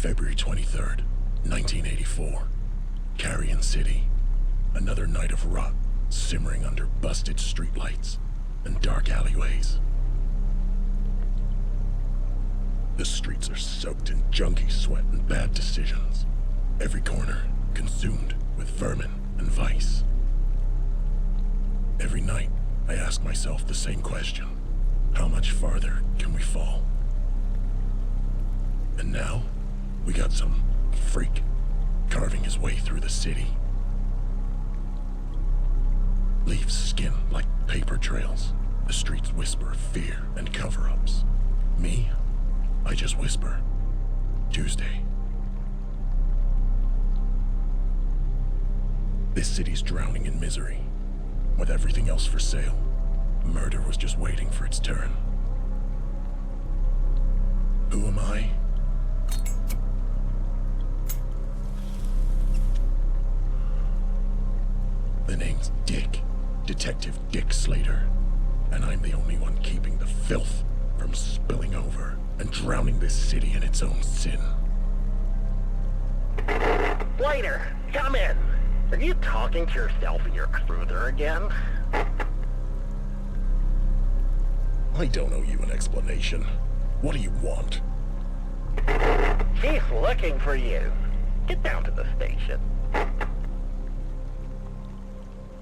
February 23rd, 1984. Carrion City. Another night of rot, simmering under busted streetlights and dark alleyways. The streets are soaked in junkie sweat and bad decisions. Every corner consumed with vermin and vice. Every night, I ask myself the same question. How much farther can we fall? And now, we got some freak carving his way through the city. Leaves skin like paper trails. The streets whisper fear and cover-ups. Me? I just whisper. Tuesday. This city's drowning in misery. With everything else for sale, murder was just waiting for its turn. Who am I? The name's Dick. Detective Dick Slater. And I'm the only one keeping the filth from spilling over and drowning this city in its own sin. Slater, come in. Are you talking to yourself in your cruiser again? I don't owe you an explanation. What do you want? She's looking for you. Get down to the station.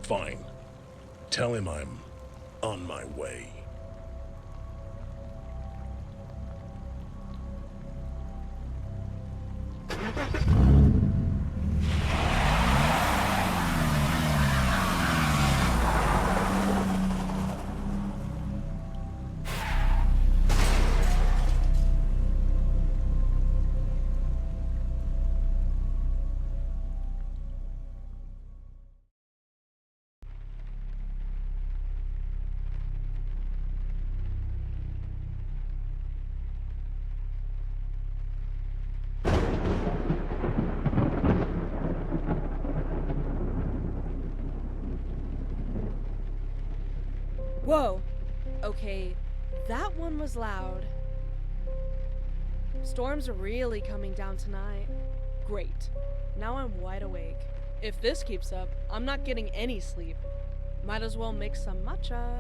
Fine. Tell him I'm on my way. Whoa! Okay, that one was loud. Storms are really coming down tonight. Great. Now I'm wide awake. If this keeps up, I'm not getting any sleep. Might as well make some matcha.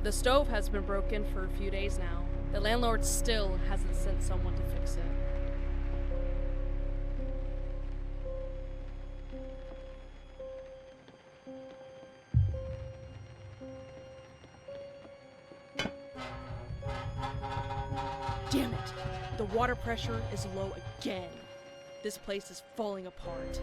The stove has been broken for a few days now. The landlord still hasn't sent someone to fix it. Damn it! The water pressure is low again. This place is falling apart.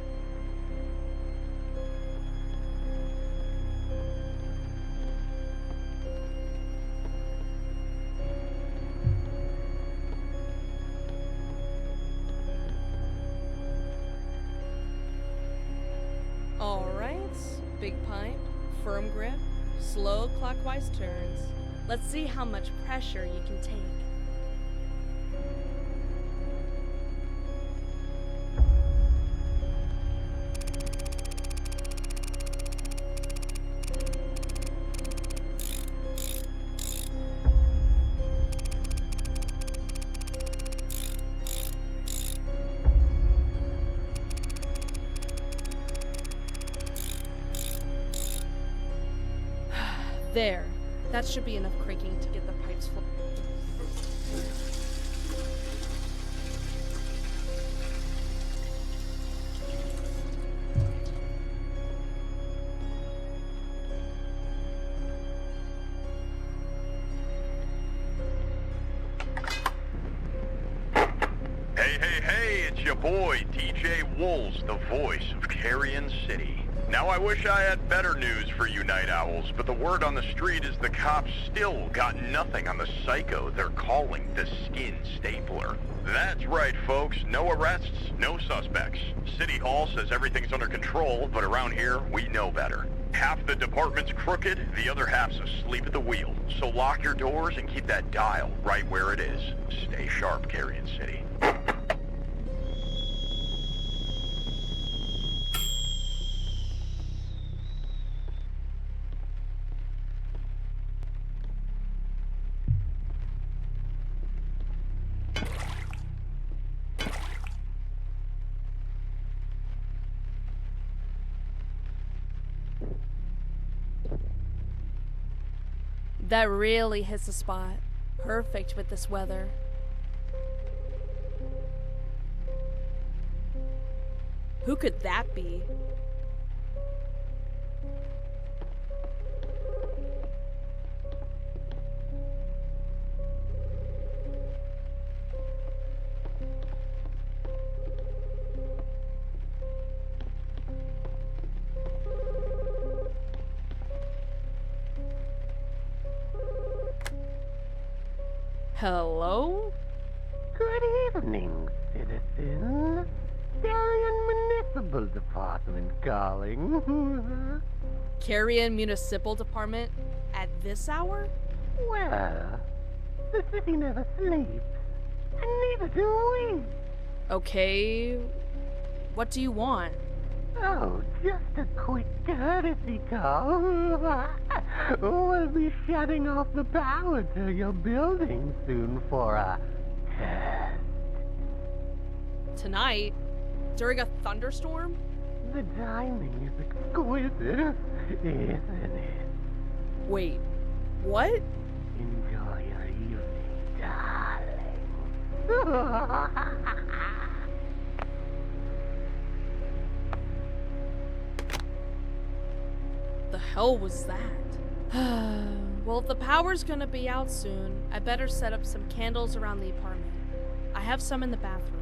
Big pipe, firm grip, slow clockwise turns. Let's see how much pressure you can take. There. That should be enough cranking to get the pipes full. Hey, it's your boy, DJ Wolves, the voice of Carrion City. Now I wish I had better news for you night owls, but the word on the street is the cops still got nothing on the psycho they're calling the Skin Stapler. That's right, folks. No arrests, no suspects. City Hall says everything's under control, but around here, we know better. Half the department's crooked, the other half's asleep at the wheel. So lock your doors and keep that dial right where it is. Stay sharp, Carrion City. That really hits the spot. Perfect with this weather. Who could that be? Hello? Good evening, citizen. Darien Municipal Department calling. Carrion Municipal Department at this hour? Well, the city never sleeps, and neither do we. Okay. What do you want? Oh, just a quick courtesy call. We'll be shutting off the power to your building soon for a test. Tonight? During a thunderstorm? The timing is exquisite, isn't it? Wait, what? Enjoy your evening, darling. The hell was that? Well, if the power's gonna be out soon, I better set up some candles around the apartment. I have some in the bathroom.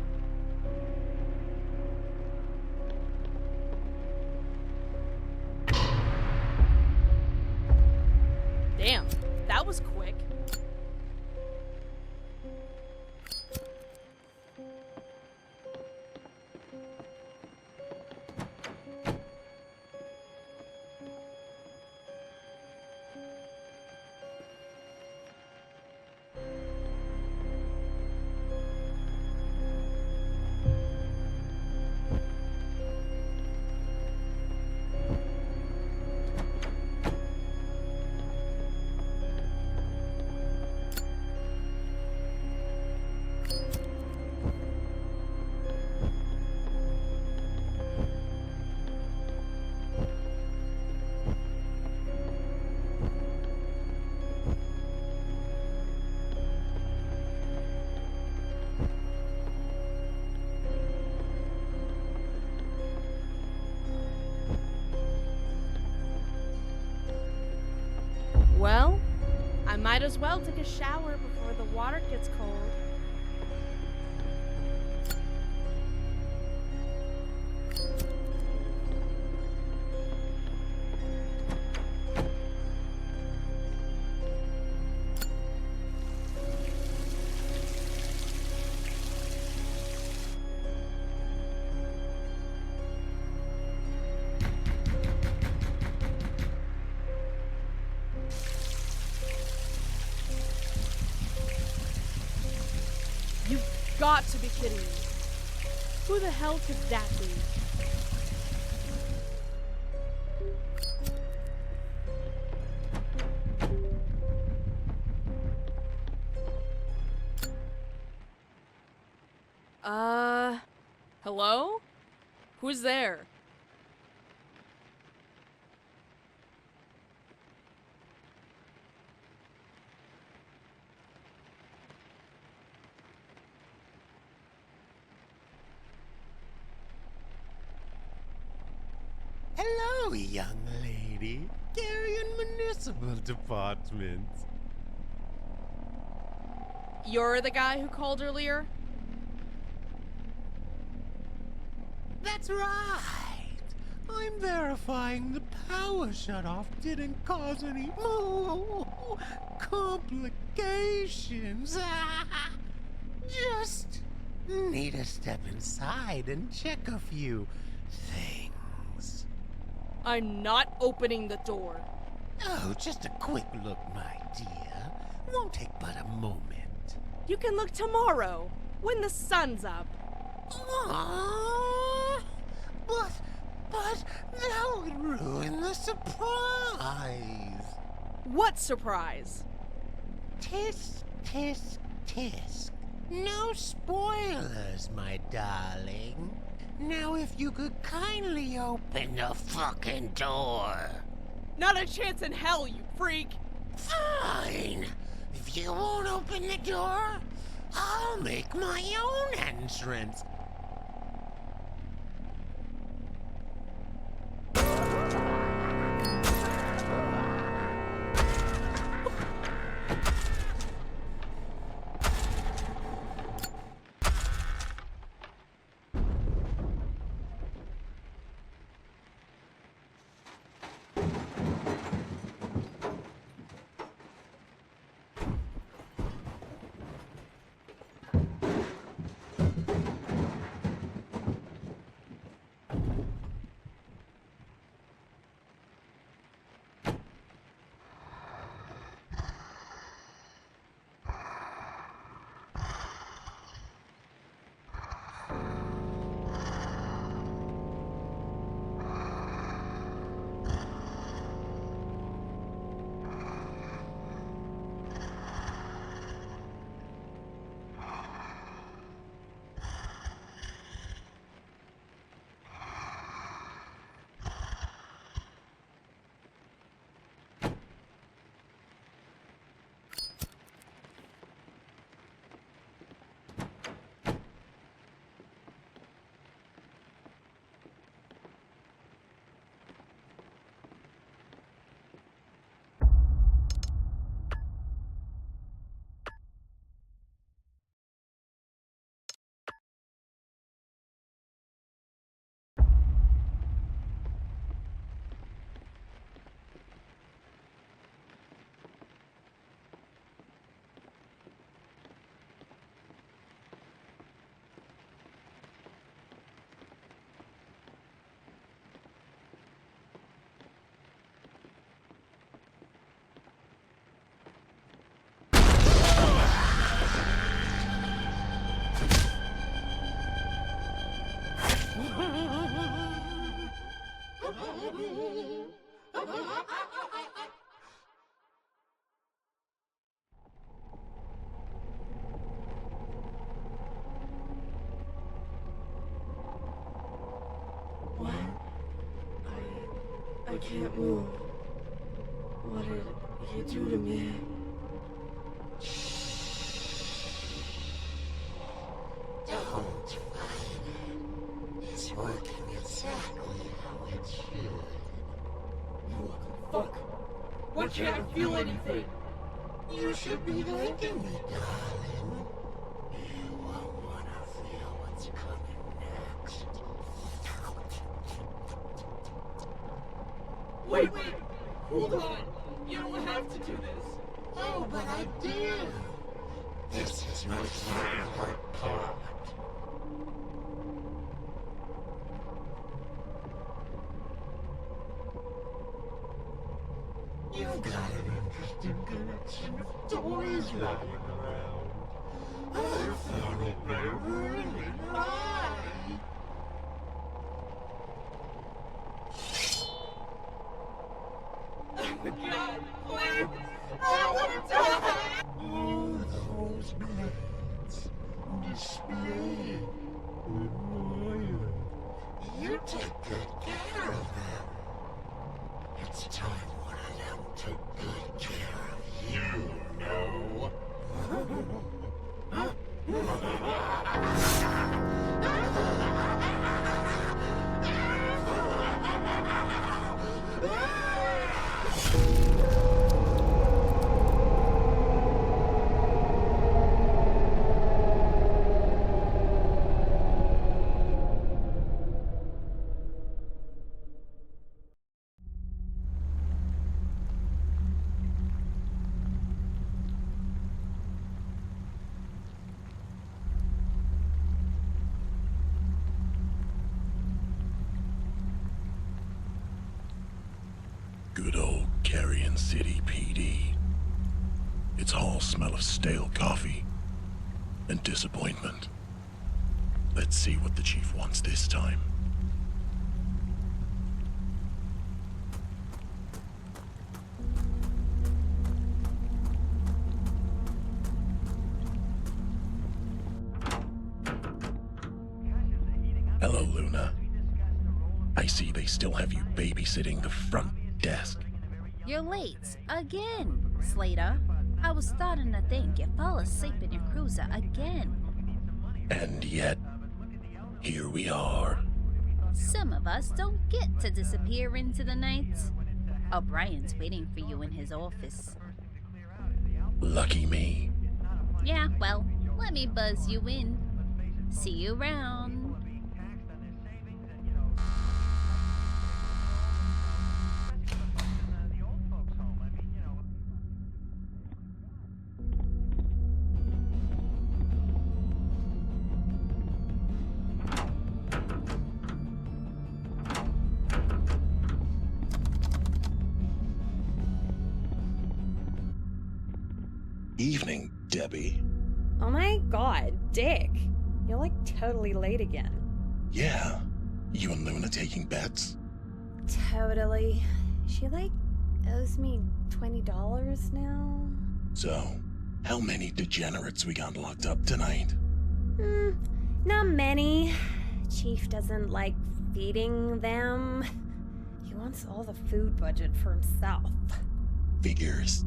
Damn, that was quick. Well, I might as well take a shower before the water gets cold. You've got to be kidding me. Who the hell could that be? Hello? Who's there? Howdy, young lady. Carrion Municipal Department. You're the guy who called earlier? That's right. I'm verifying the power shutoff didn't cause any complications. Just need to step inside and check a few things. I'm not opening the door. Oh, just a quick look, my dear. Won't take but a moment. You can look tomorrow, when the sun's up. Aww, but that would ruin the surprise. What surprise? Tisk, tisk, tisk. No spoilers, my darling. Now if you could kindly open the fucking door. Not a chance in hell, you freak! Fine. If you won't open the door, I'll make my own entrance. What? I can't move. What did he do to me? Don't fight it. It's working exactly how it should. You fuck! Why can't I feel anything? You should be thanking me, darling. You won't want to feel what's coming next. Wait! Hold on! You don't have to do this! Oh, but I do. This is my favorite part. You've got an interesting collection of toys lying around. I thought it may really lie. God, please! I don't want to die! All those blades displayed in royal. You take good care of them. It's time one of them took good care of you, know. Carrion City PD. Its halls smell of stale coffee and disappointment. Let's see what the chief wants this time. Hello, Luna. I see they still have you babysitting the front desk. You're late. Again, Slater. I was starting to think you fell asleep in your cruiser again. And yet, here we are. Some of us don't get to disappear into the night. O'Brien's waiting for you in his office. Lucky me. Yeah, well, let me buzz you in. See you around. Evening, Debbie. Oh my god, Dick. You're like totally late again. Yeah. You and Luna taking bets? Totally. She like owes me $20 now. So, how many degenerates we got locked up tonight? Not many. Chief doesn't like feeding them. He wants all the food budget for himself. Figures.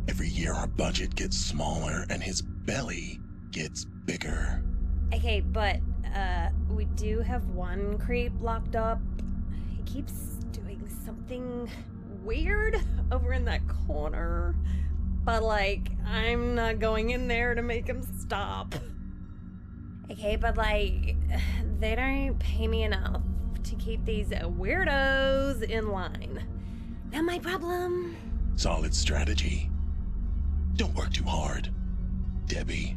Every year our budget gets smaller and his belly gets bigger. Okay, but, we do have one creep locked up. He keeps doing something weird over in that corner. But, like, I'm not going in there to make him stop. Okay, but, like, they don't pay me enough to keep these weirdos in line. Not my problem. Solid strategy. Don't work too hard, Debbie.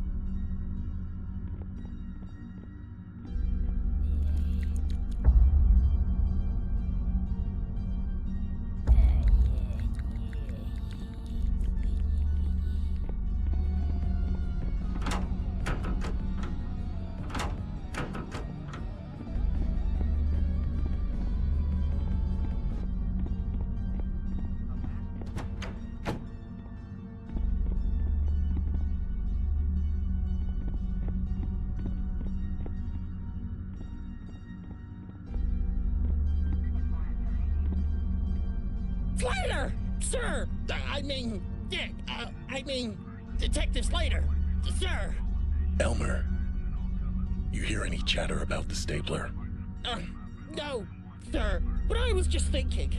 Slater! Sir! Dick! Detective Slater! Sir! Elmer, you hear any chatter about the stapler? No, sir. But I was just thinking.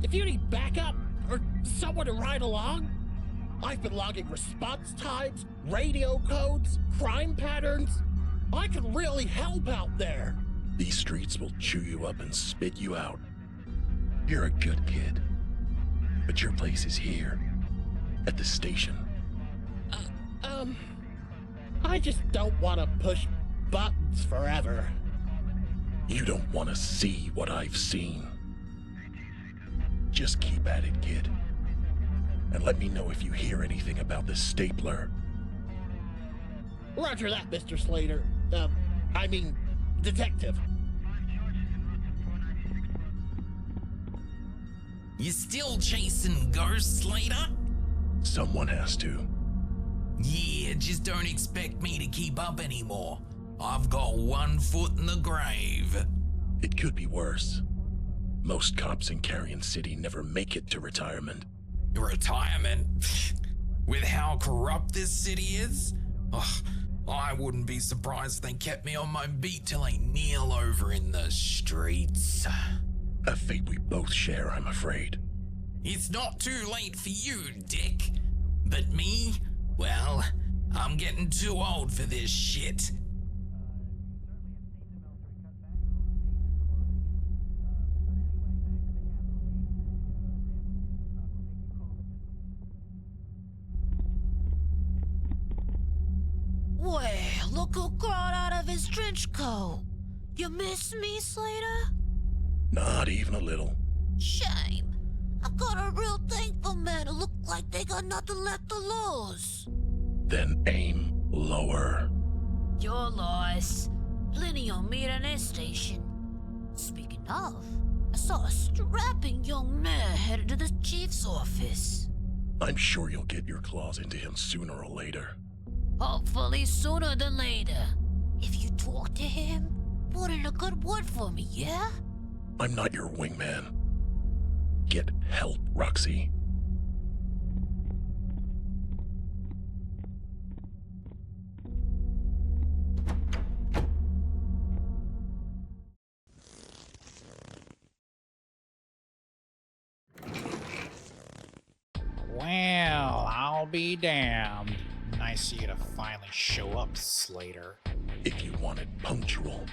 If you need backup or someone to ride along, I've been logging response times, radio codes, crime patterns. I could really help out there. These streets will chew you up and spit you out. You're a good kid. But your place is here, at the station. I just don't want to push buttons forever. You don't want to see what I've seen. Just keep at it, kid. And let me know if you hear anything about the stapler. Roger that, Mr. Slater. Detective. You still chasing ghosts, Slater? Someone has to. Yeah, just don't expect me to keep up anymore. I've got one foot in the grave. It could be worse. Most cops in Carrion City never make it to retirement. Retirement? With how corrupt this city is? Ugh, I wouldn't be surprised if they kept me on my beat till I kneel over in the streets. A fate we both share, I'm afraid. It's not too late for you, Dick. But me? Well, I'm getting too old for this shit. Well, look who crawled out of his trench coat. You miss me, Slater? Not even a little. Shame. I've got a real thing for men who look like they got nothing left to lose. Then aim lower. Your loss. Plenty on me at an station. Speaking of, I saw a strapping young man headed to the chief's office. I'm sure you'll get your claws into him sooner or later. Hopefully sooner than later. If you talk to him, put in a good word for me, yeah? I'm not your wingman. Get help, Roxy. Well, I'll be damned. Nice of you to finally show up, Slater. If you wanted punctual,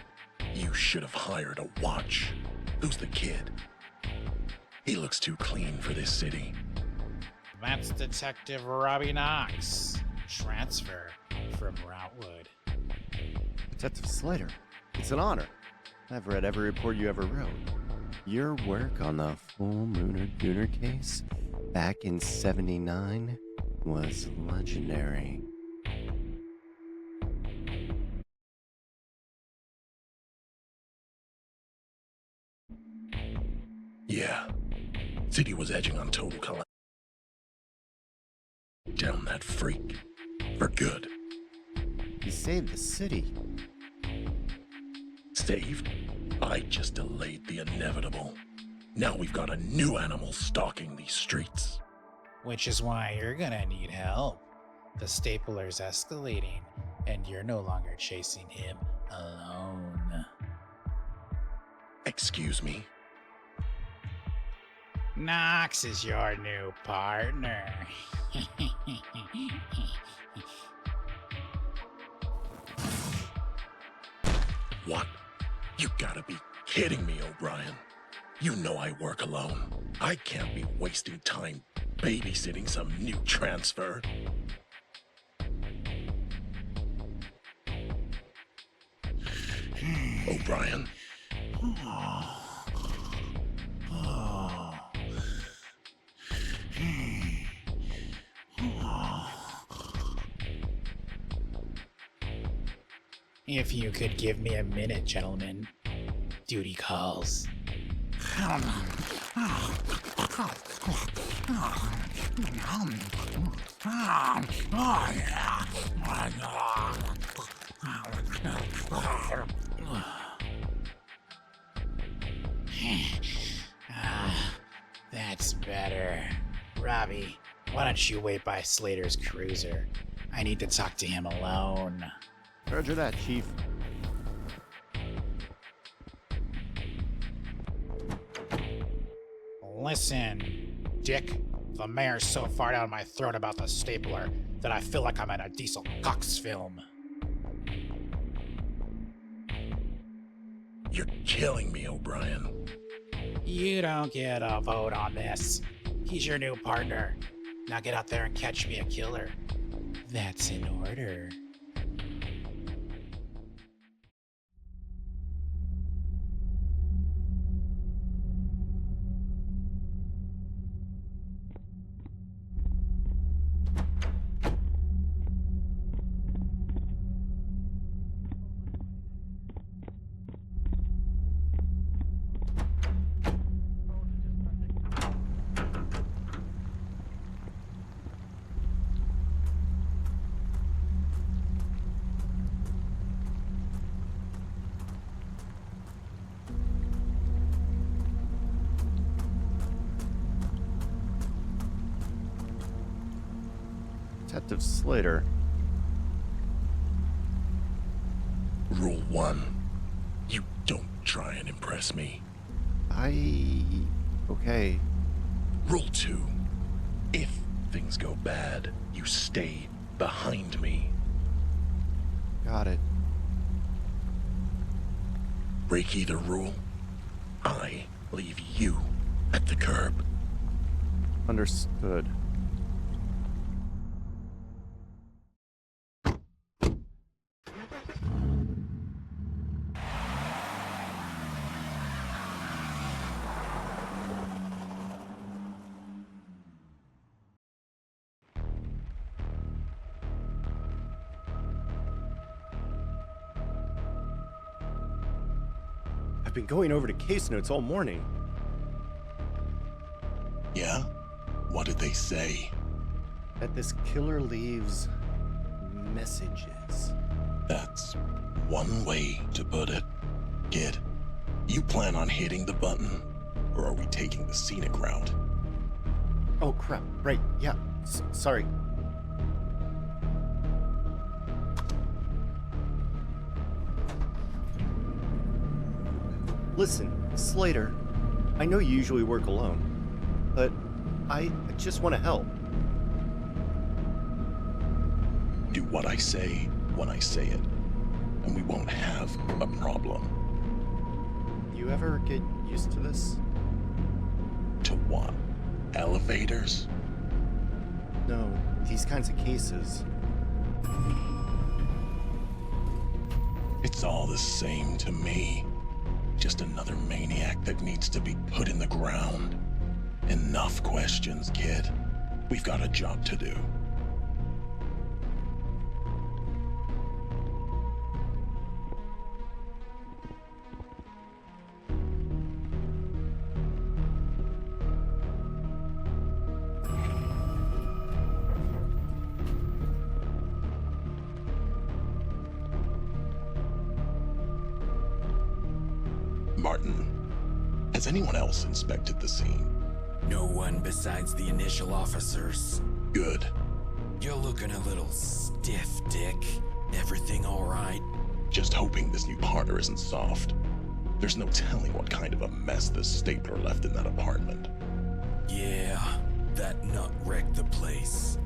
you should have hired a watch. Who's the kid? He looks too clean for this city. That's Detective Robbie Knox. Transfer from Routwood. Detective Slater, it's an honor. I've read every report you ever wrote. Your work on the Full Mooner Gooner case back in '79 was legendary. Yeah. City was edging on total collapse. Down that freak. For good. He saved the city. Saved? I just delayed the inevitable. Now we've got a new animal stalking these streets. Which is why you're gonna need help. The stapler's escalating, and you're no longer chasing him alone. Excuse me? Knox is your new partner. What? You gotta be kidding me, O'Brien. You know I work alone. I can't be wasting time babysitting some new transfer. O'Brien. If you could give me a minute, gentlemen. Duty calls. That's better. Robbie, why don't you wait by Slater's cruiser? I need to talk to him alone. Roger that, Chief. Listen, Dick, the mayor's so far down my throat about the stapler that I feel like I'm in a Diesel Cox film. You're killing me, O'Brien. You don't get a vote on this. He's your new partner. Now get out there and catch me a killer. That's in order. Detective Slater. Rule 1. You don't try and impress me. Okay. Rule 2. If things go bad, you stay behind me. Got it. Break either rule, I leave you at the curb. Understood. I've been going over to case notes all morning. Yeah? What did they say? That this killer leaves messages. That's one way to put it. Kid, you plan on hitting the button, or are we taking the scenic route? Oh crap, right, yeah, sorry. Listen, Slater, I know you usually work alone, but I just want to help. Do what I say when I say it, and we won't have a problem. You ever get used to this? To what? Elevators? No, these kinds of cases. It's all the same to me. Just another maniac that needs to be put in the ground. Enough questions, kid. We've got a job to do. Martin, has anyone else inspected the scene? No one besides the initial officers. Good. You're looking a little stiff, Dick. Everything all right? Just hoping this new partner isn't soft. There's no telling what kind of a mess the stapler left in that apartment. Yeah, that nut wrecked the place.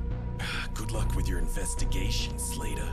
Good luck with your investigation, Slater.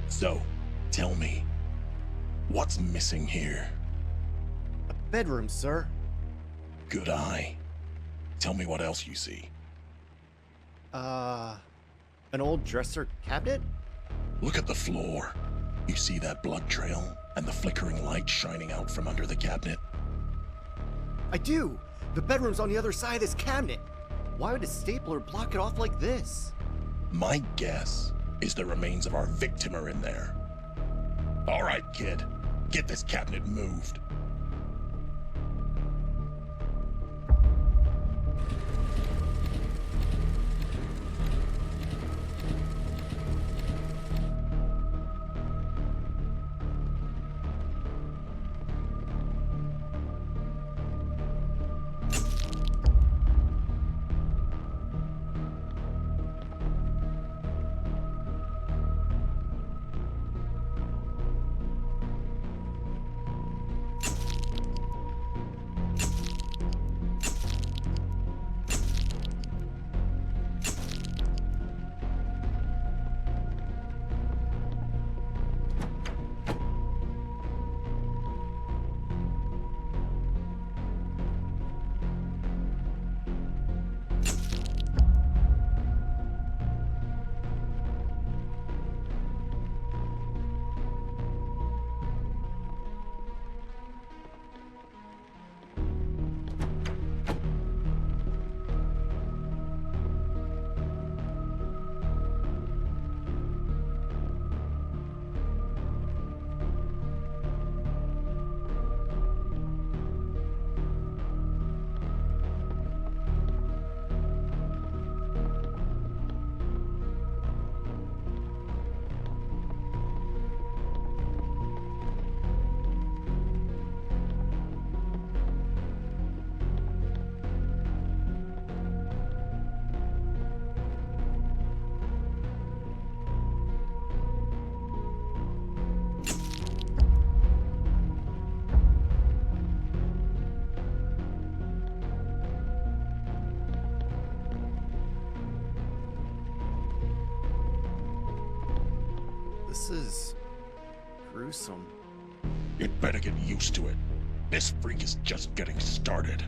So, tell me, what's missing here? A bedroom, sir. Good eye. Tell me what else you see. An old dresser cabinet? Look at the floor. You see that blood trail and the flickering light shining out from under the cabinet? I do! The bedroom's on the other side of this cabinet. Why would a stapler block it off like this? My guess is the remains of our victim are in there. All right, kid. Get this cabinet moved. This is gruesome. You'd better get used to it. This freak is just getting started.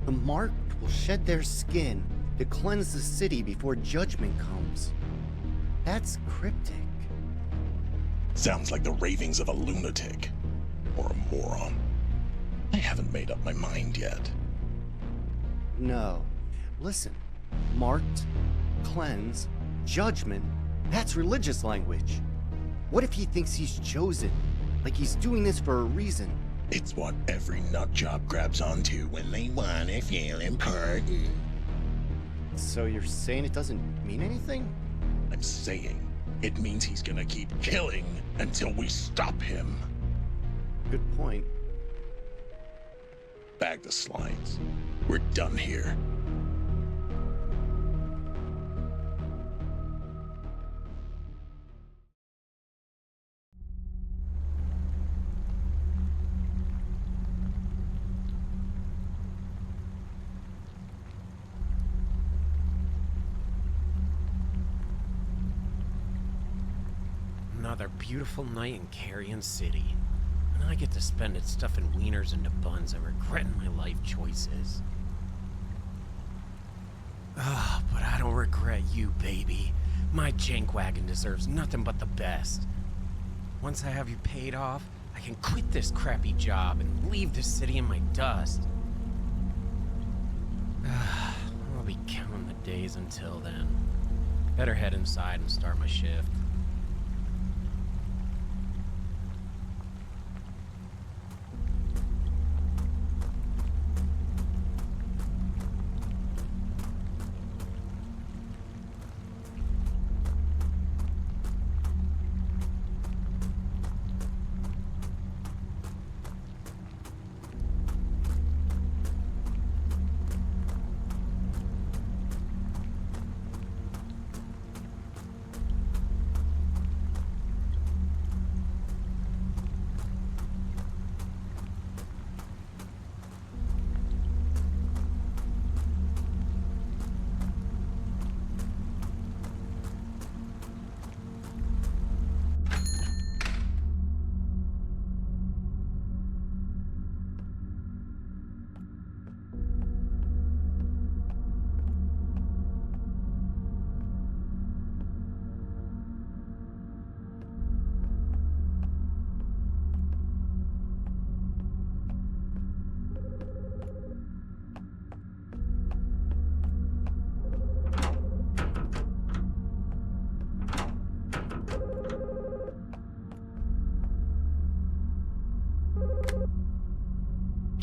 The marked will shed their skin to cleanse the city before judgment comes. That's cryptic. Sounds like the ravings of a lunatic. Or a moron. I haven't made up my mind yet. No. Listen. Marked, cleanse, judgment. That's religious language. What if he thinks he's chosen? Like he's doing this for a reason? It's what every nutjob grabs onto when they want to feel important. So you're saying it doesn't mean anything? I'm saying it means he's gonna keep killing until we stop him. Good point. Bag the slides. We're done here. Another beautiful night in Carrion City. And I get to spend it stuffing wieners into buns and regretting my life choices. But I don't regret you, baby. My jank wagon deserves nothing but the best. Once I have you paid off, I can quit this crappy job and leave the city in my dust. I'll be counting the days until then. Better head inside and start my shift.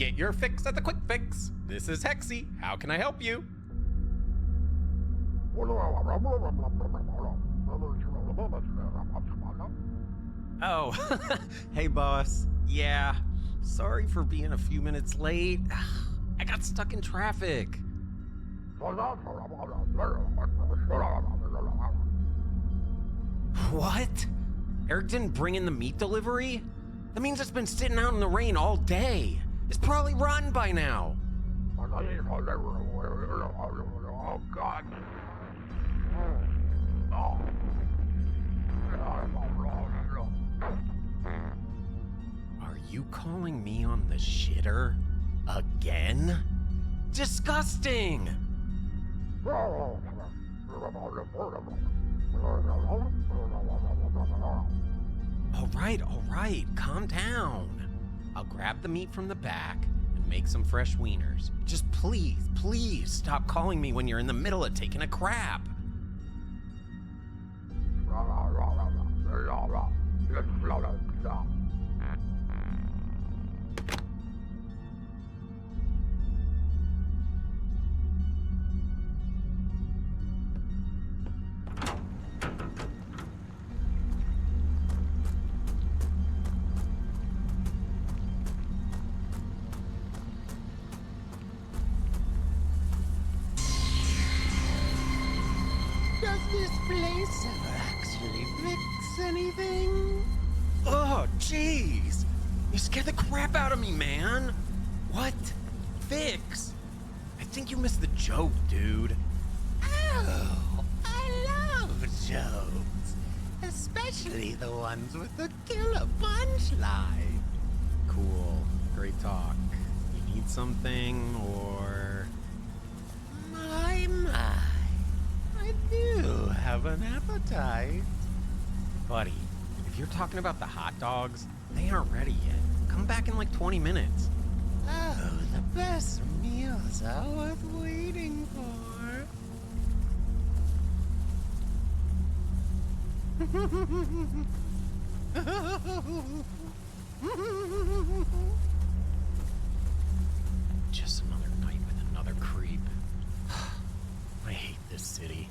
Get your fix at the Quick Fix. This is Hexy. How can I help you? Oh, hey boss. Yeah, sorry for being a few minutes late. I got stuck in traffic. What? Eric didn't bring in the meat delivery? That means it's been sitting out in the rain all day. It's probably rotten by now. Oh, God. Are you calling me on the shitter? Again? Disgusting! All right, calm down. I'll grab the meat from the back and make some fresh wieners. Just please stop calling me when you're in the middle of taking a crap. Does this place ever actually fix anything? Oh, jeez! You scared the crap out of me, man! What? Fix? I think you missed the joke, dude. Oh, I love jokes. Especially the ones with the killer punchline. Cool. Great talk. You need something, or... My. I do have an appetite. Buddy, if you're talking about the hot dogs, they aren't ready yet. Come back in like 20 minutes. Oh, the best meals are worth waiting for. Just another night with another creep. I hate this city.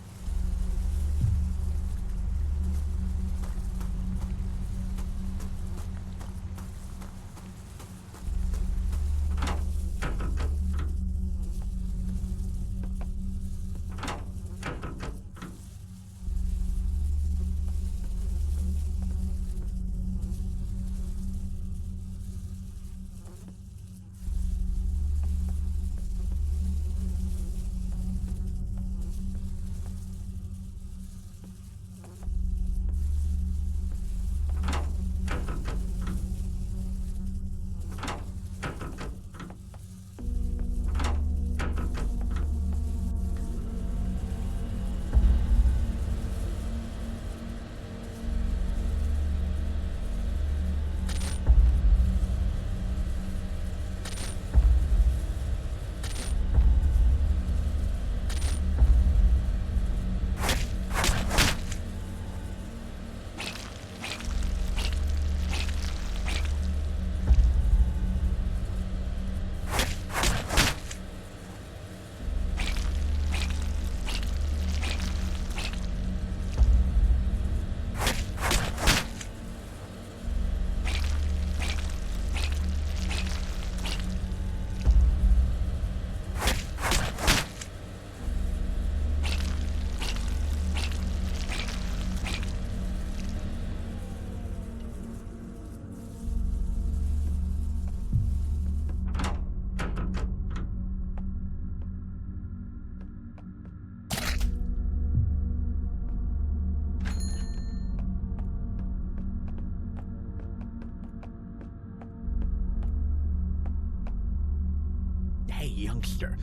Hey, youngster,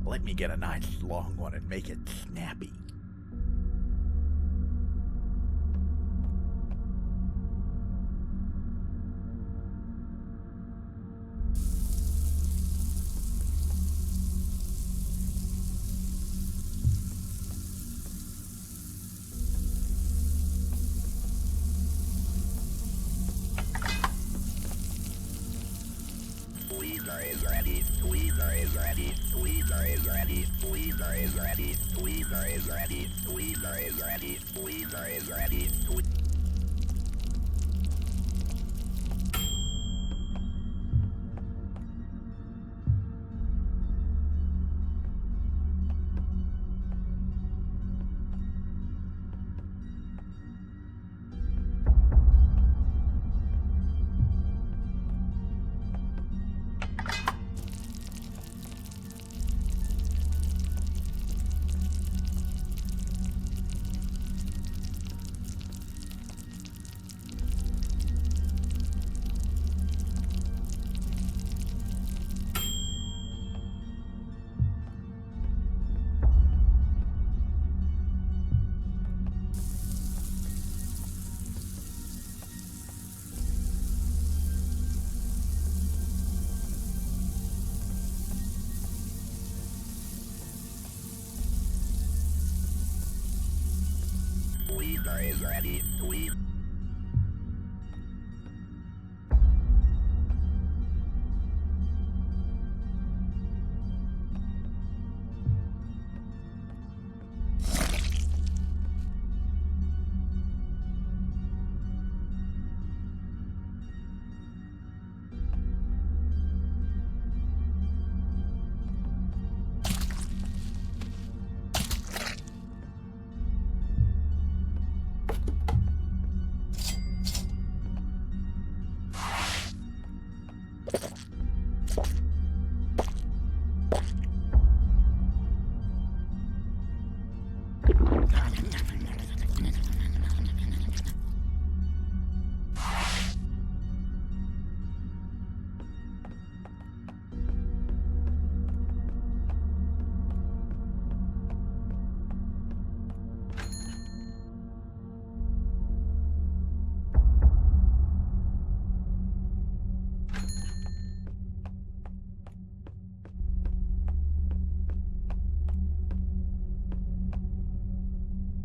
let me get a nice long one and make it snappy. Tweezer is ready. Tweezer is ready. Tweezer is ready. Tweezer is ready. Tweezer is ready. Tweezer is ready. Tweezer is ready. Tweezer is ready. Tweezer.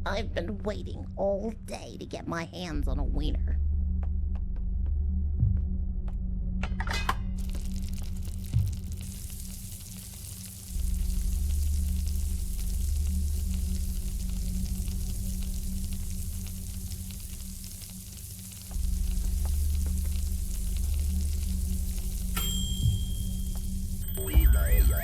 I've been waiting all day to get my hands on a wiener. Tweezer is ready.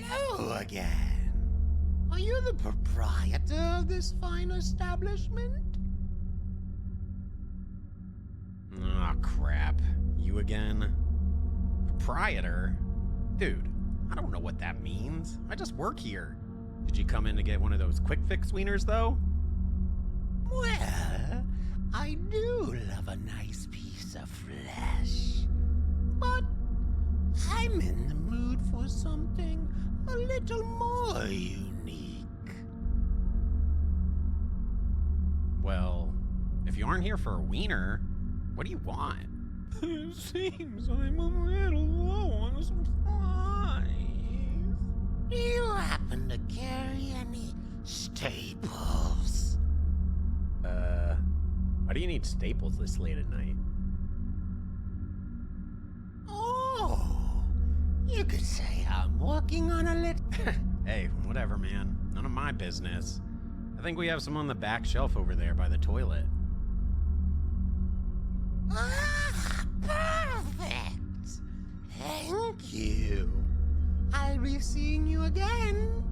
Hello again. Are you the proprietor of this fine establishment? Aw, crap. You again? Proprietor? Dude, I don't know what that means. I just work here. Did you come in to get one of those quick fix wieners, though? Well, I do love a nice piece of flesh. But I'm in the mood for something a little more unique. Well, if you aren't here for a wiener, what do you want? It seems I'm a little low on supplies. Do you happen to carry any staples? Why do you need staples this late at night? Oh, you could say I'm working on a little... Hey, whatever, man. None of my business. I think we have some on the back shelf over there by the toilet. Ah, perfect. Thank you. I'll be seeing you again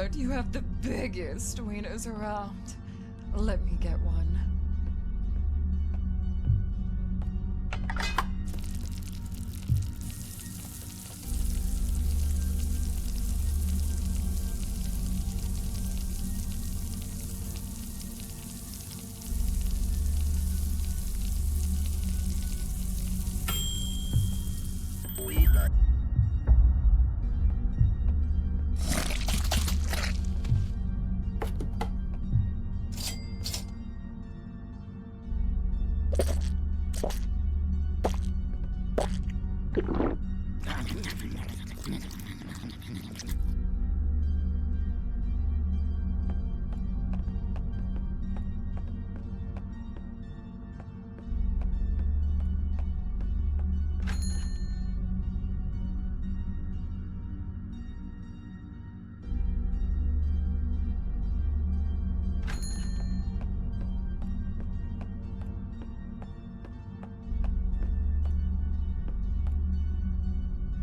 heard you have the biggest wieners around. Let me get one.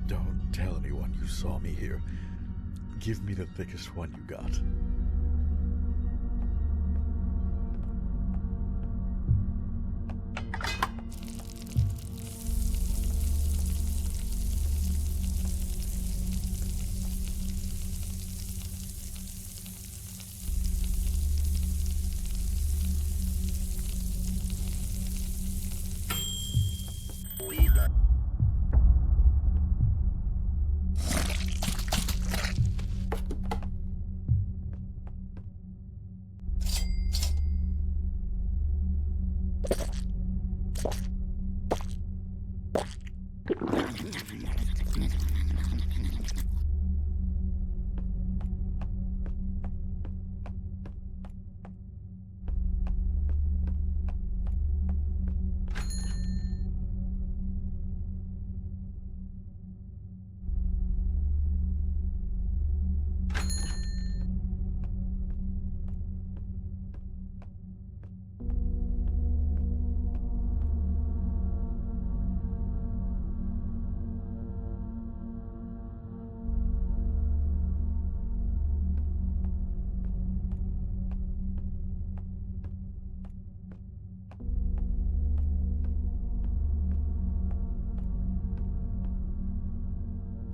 Don't tell anyone you saw me here. Give me the thickest one you got.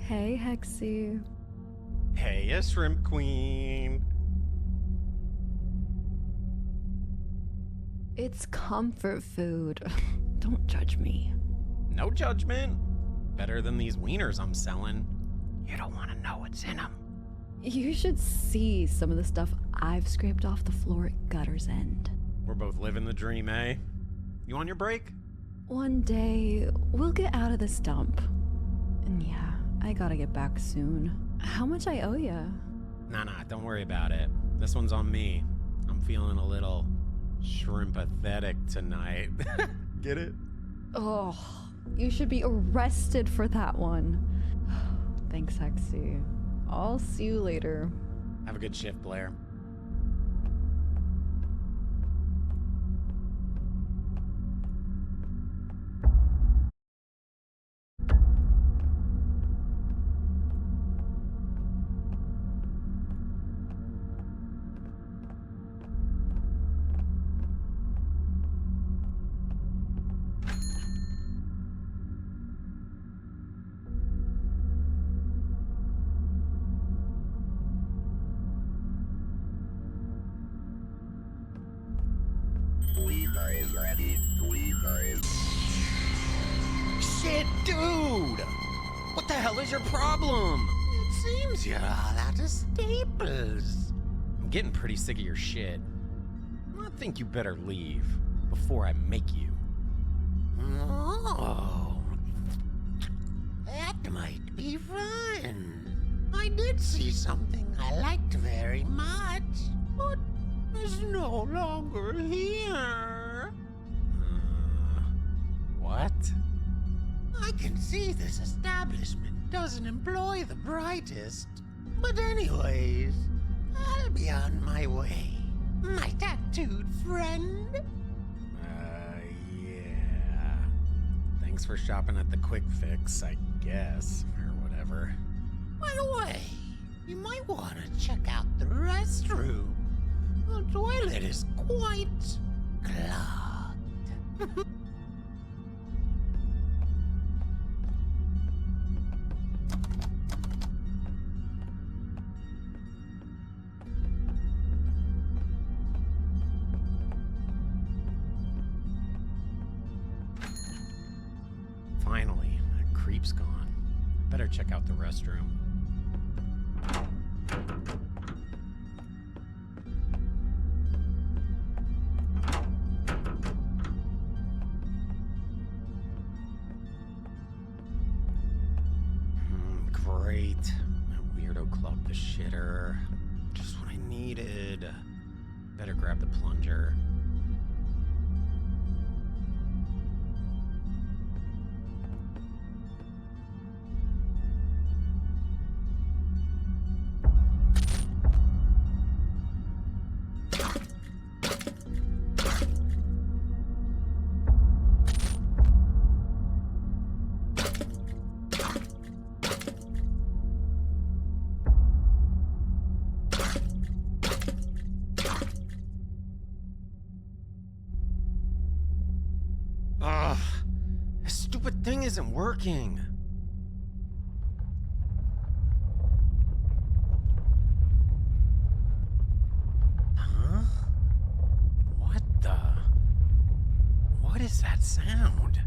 Hey, Hexy. Hey, a shrimp queen. It's comfort food. Don't judge me. No judgment. Better than these wieners I'm selling. You don't want to know what's in them. You should see some of the stuff I've scraped off the floor at Gutter's End. We're both living the dream, eh? You on your break? One day, we'll get out of this dump. And yeah, I gotta get back soon. How much I owe ya? Nah, don't worry about it. This one's on me. I'm feeling a little shrimpathetic tonight. Get it? Oh, you should be arrested for that one. Thanks, Hexy. I'll see you later. Have a good shift, Blair. Shit, dude! What the hell is your problem? It seems you're all out of staples. I'm getting pretty sick of your shit. I think you better leave before I make you. Oh, that might be fun. I did see something I liked very much, but is no longer here. What? I can see this establishment doesn't employ the brightest. But anyways, I'll be on my way. My tattooed friend. Yeah. Thanks for shopping at the Quick Fix, I guess, or whatever. By the way, You might want to check out the restroom. The toilet is quite clogged. Finally, that creep's gone. Better check out the restroom. Great. That weirdo clogged the shitter. Just what I needed. Better grab the plunger. Ugh, this stupid thing isn't working. Huh? What the? What is that sound?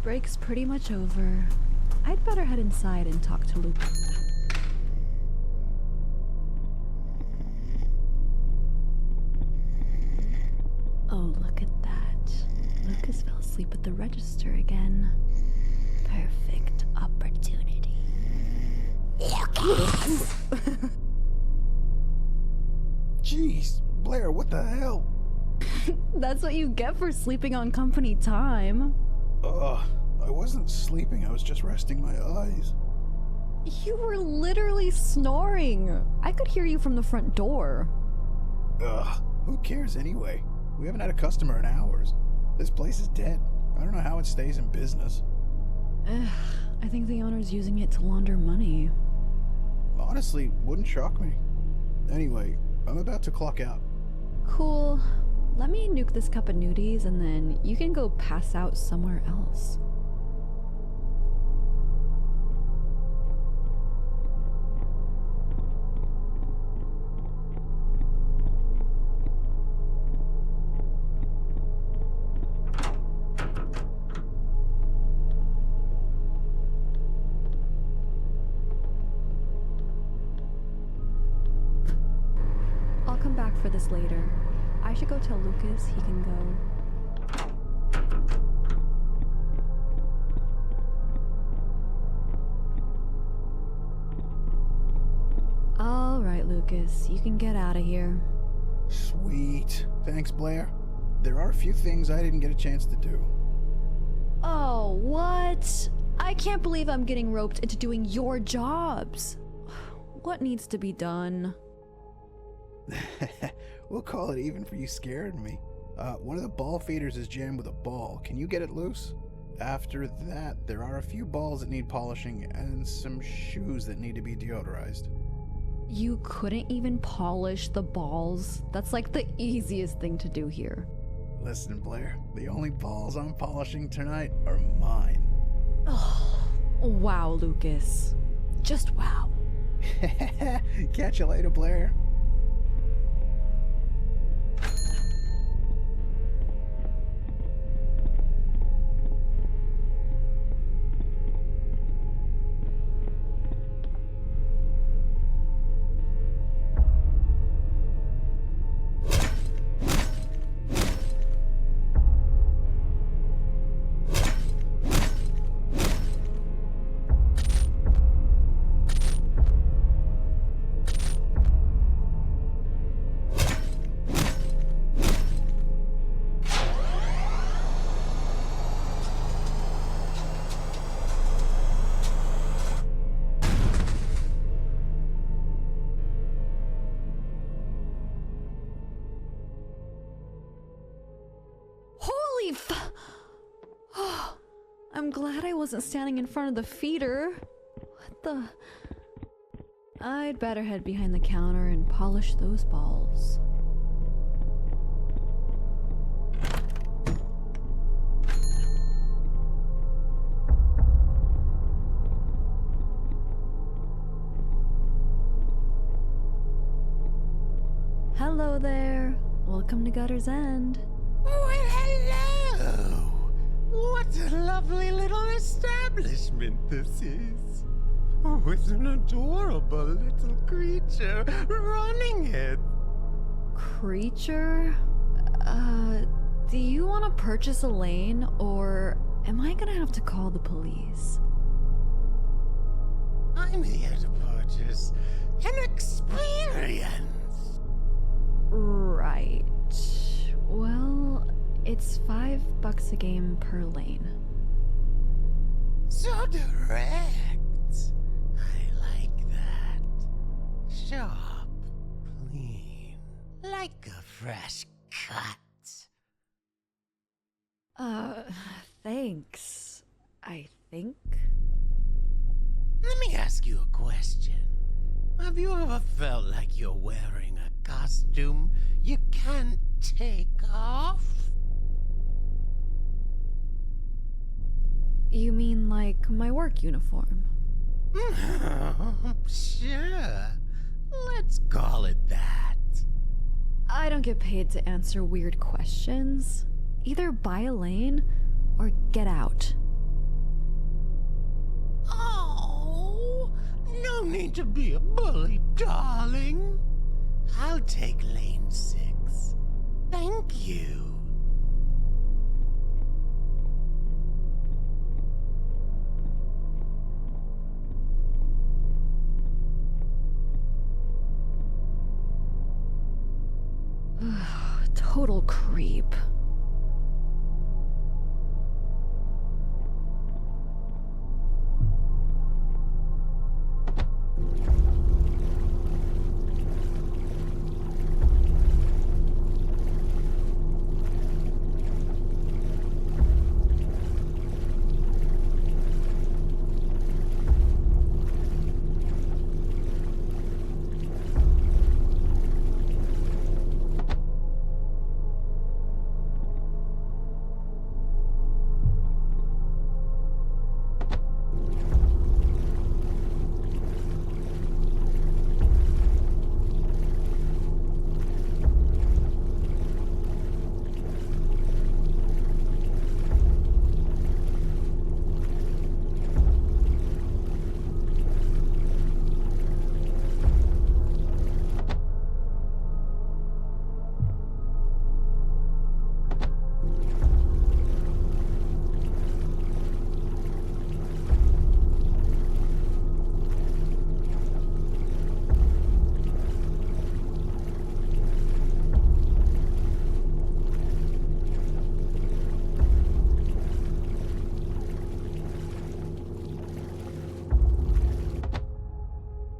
Break's pretty much over. I'd better head inside and talk to Luke. Oh, look at that. Lucas fell asleep at the register again. Perfect opportunity. Lucas! Jeez, Blair, what the hell? That's what you get for sleeping on company time. I wasn't sleeping, I was just resting my eyes. You were literally snoring. I could hear you from the front door. Who cares anyway? We haven't had a customer in hours. This place is dead. I don't know how it stays in business. I think the owner's using it to launder money. Honestly, wouldn't shock me. Anyway, I'm about to clock out. Cool. Let me nuke this cup of nudies and then you can go pass out somewhere else. I'll come back for this later. I should go tell Lucas he can go. All right, Lucas, you can get out of here. Sweet. Thanks, Blair. There are a few things I didn't get a chance to do. Oh, what? I can't believe I'm getting roped into doing your jobs. What needs to be done? We'll call it even for you scaring me. One of the ball feeders is jammed with a ball. Can you get it loose? After that, there are a few balls that need polishing and some shoes that need to be deodorized. You couldn't even polish the balls? That's like the easiest thing to do here. Listen, Blair, the only balls I'm polishing tonight are mine. Oh, wow, Lucas. Just wow. Catch you later, Blair. I'm glad I wasn't standing in front of the feeder. What the... I'd better head behind the counter and polish those balls. Hello there. Welcome to Gutter's End. Well, hello! What a lovely little establishment this is. With an adorable little creature running it. Creature? Do you want to purchase Elaine, or am I gonna have to call the police? I'm here to purchase an experience. Right. Well, it's $5 a game per lane. So direct. I like that. Sharp, clean, like a fresh cut. Thanks. I think. Let me ask you a question. Have you ever felt like you're wearing a costume you can't take off? You mean like my work uniform? Sure. Let's call it that. I don't get paid to answer weird questions. Either buy a lane or get out. Oh, no need to be a bully, darling. I'll take lane 6. Thank you. Total creep.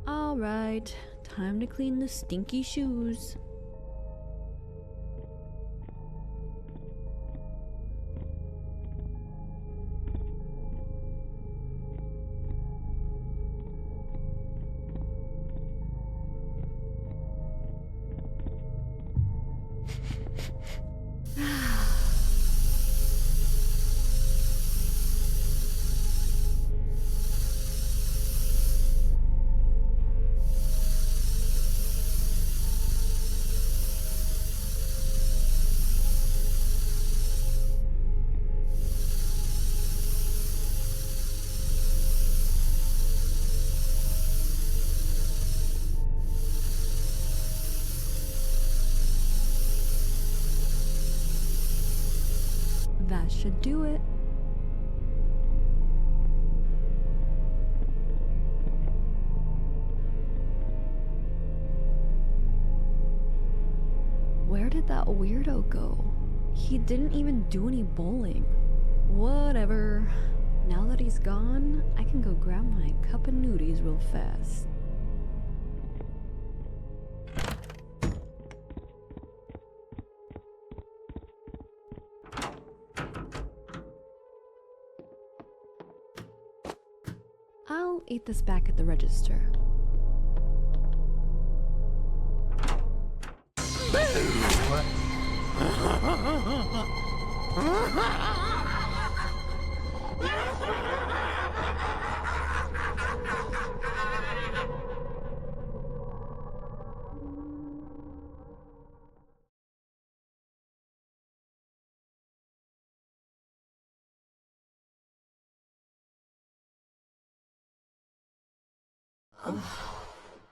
Alright, time to clean the stinky shoes. That should do it. Where did that weirdo go? He didn't even do any bowling. Whatever. Now that he's gone, I can go grab my cup of nudies real fast. I'll eat this back at the register.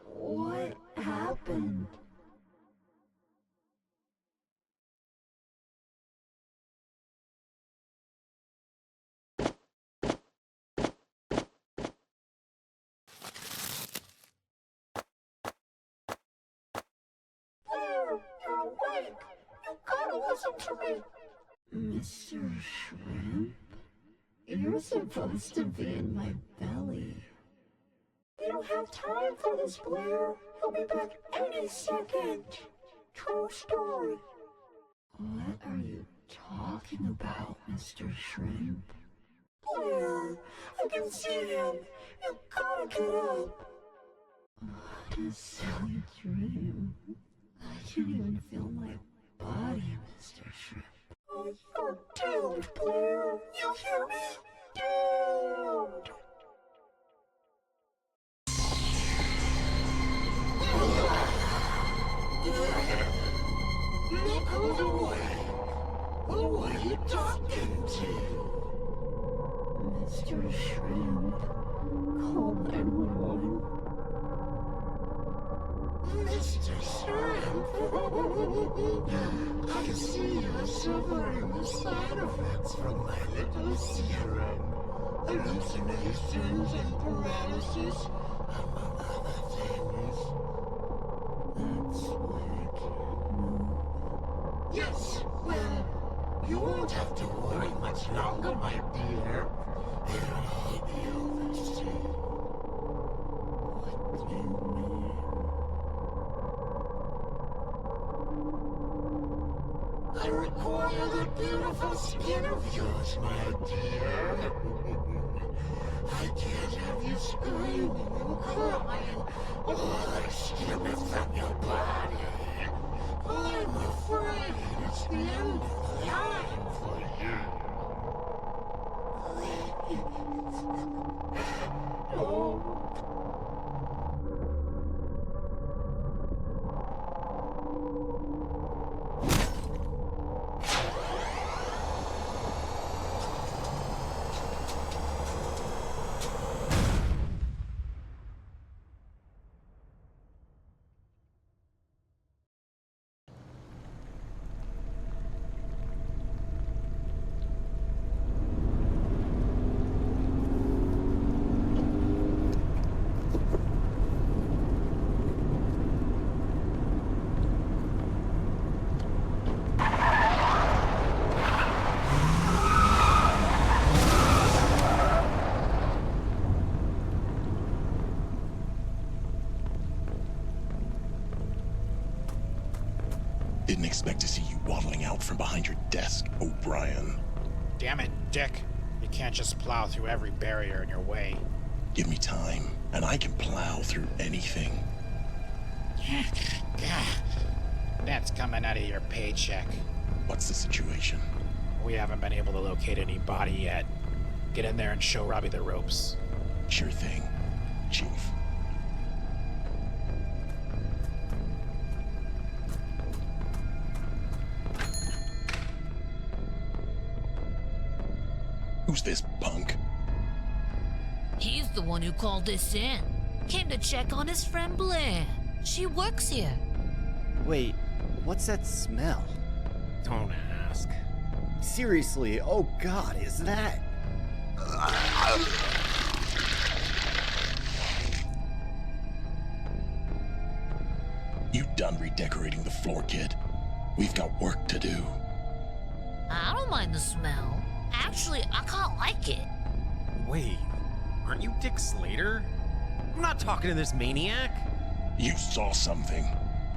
What happened? Blair, you're awake! You gotta listen to me! Mr. Shrimp? You're supposed to be in my belly. We don't have time for this, Blair. He'll be back any second. True story. What are you talking about, Mr. Shrimp? Blair, I can see him. You gotta get up. What a silly dream. I can't even feel my body, Mr. Shrimp. Oh, you're doomed, Blair. You hear me? Doomed. Look who's away. Who are you talking to? Mr. Shrimp. Call 911. Mr. Shrimp. I can see you're suffering the side effects from my little serum. Hallucinations and paralysis, among other things. That's why I can't move. Yes, well, you won't have to worry much longer, my dear. It'll all be over soon. What do you mean? I require the beautiful skin of yours, my dear. I can't have you screaming and crying while I strip it from your body. I'm afraid it's the end of the line for you. Oh. Didn't expect to see you waddling out from behind your desk, O'Brien. Damn it, Dick. You can't just plow through every barrier in your way. Give me time, and I can plow through anything. That's coming out of your paycheck. What's the situation? We haven't been able to locate any body yet. Get in there and show Robbie the ropes. Sure thing, Chief. Who's this punk? He's the one who called this in. Came to check on his friend Blair. She works here. Wait, what's that smell? Don't ask. Seriously, oh god, is that... You done redecorating the floor, kid? We've got work to do. I don't mind the smell. Actually, I can't like it. Wait, aren't you Dick Slater? I'm not talking to this maniac. You saw something.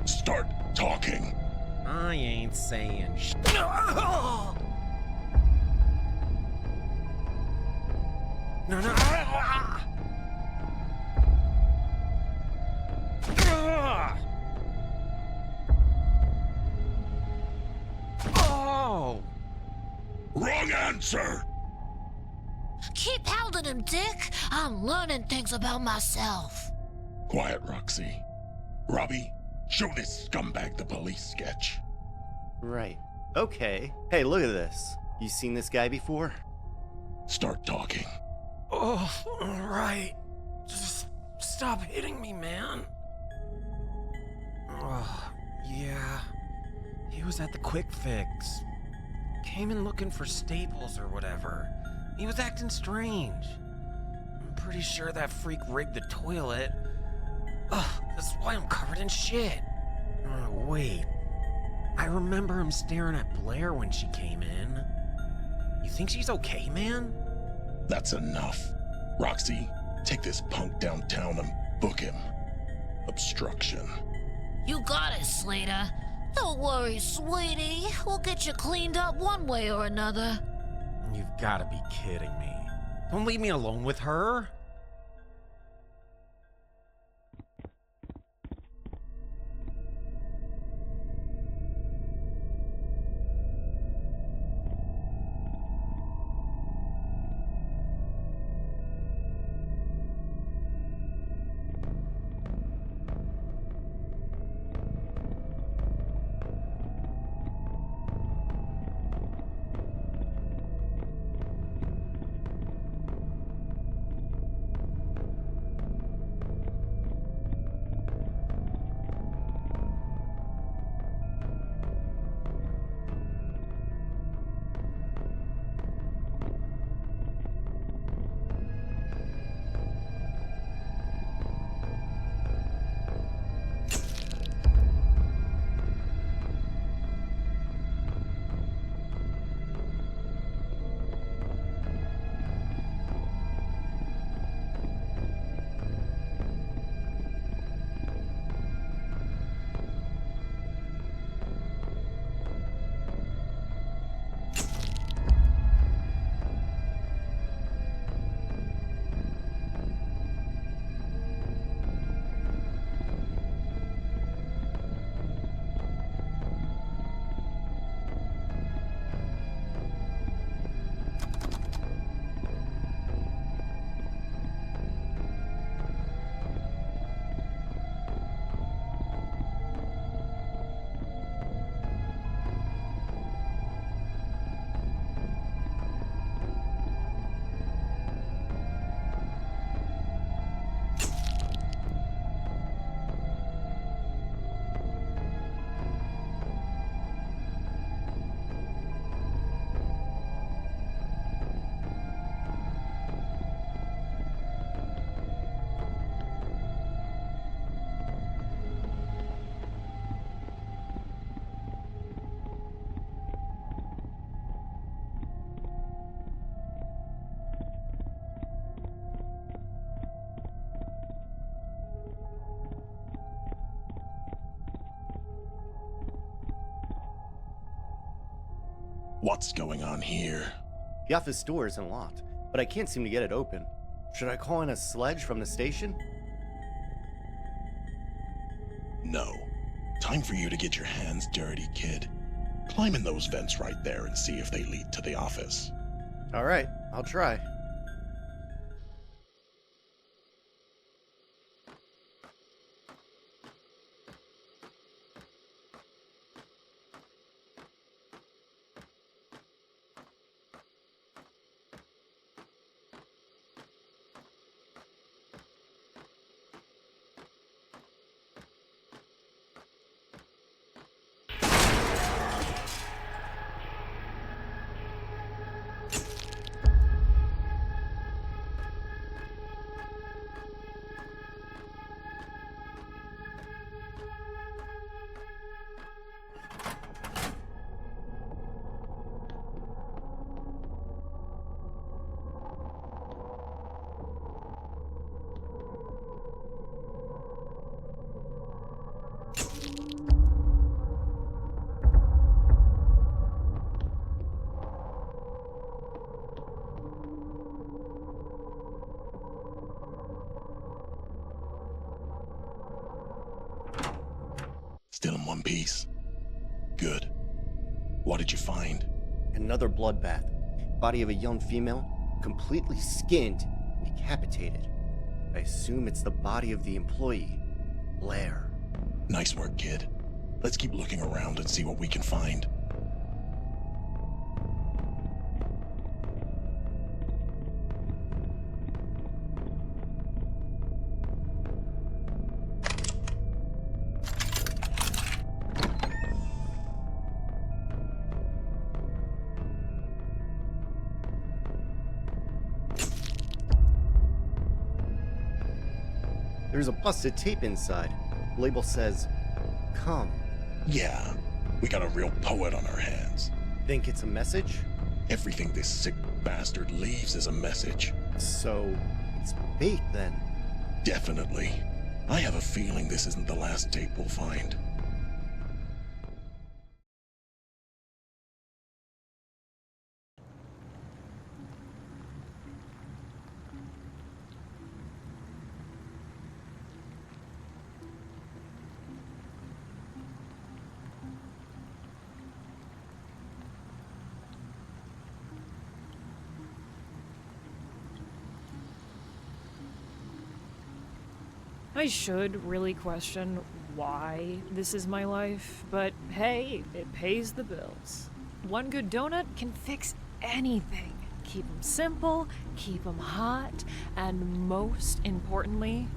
Start talking. I ain't saying sh. No, no. Sir? Keep hounding him, Dick. I'm learning things about myself. Quiet, Roxy. Robbie, show this scumbag the police sketch. Right. Okay. Hey, look at this. You seen this guy before? Start talking. Oh, alright. Just stop hitting me, man. Oh, yeah. He was at the Quick Fix. Came in looking for staples or whatever. He was acting strange. I'm pretty sure that freak rigged the toilet. Ugh, that's why I'm covered in shit. Oh, wait. I remember him staring at Blair when she came in. You think she's okay, man? That's enough. Roxy, take this punk downtown and book him. Obstruction. You got it, Slater. Don't worry, sweetie. We'll get you cleaned up one way or another. You've gotta be kidding me. Don't leave me alone with her. What's going on here? The office door isn't locked, but I can't seem to get it open. Should I call in a sledge from the station? No. Time for you to get your hands dirty, kid. Climb in those vents right there and see if they lead to the office. Alright, I'll try. Still in one piece. Good. What did you find? Another bloodbath. body of a young female, completely skinned and decapitated. I assume it's the body of the employee, Blair. Nice work, kid. Let's keep looking around and see what we can find. There's a busted tape inside. The label says, "Come." Yeah, we got a real poet on our hands. Think it's a message? Everything this sick bastard leaves is a message. So, it's bait then? Definitely. I have a feeling this isn't the last tape we'll find. I should really question why this is my life, but hey, it pays the bills. One good donut can fix anything. Keep them simple, keep them hot, and most importantly,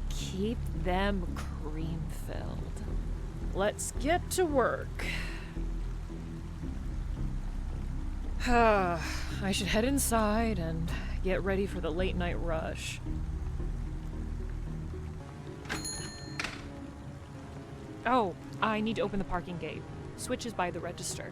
keep them cream-filled. Let's get to work. I should head inside and get ready for the late night rush. Oh, I need to open the parking gate. Switch is by the register.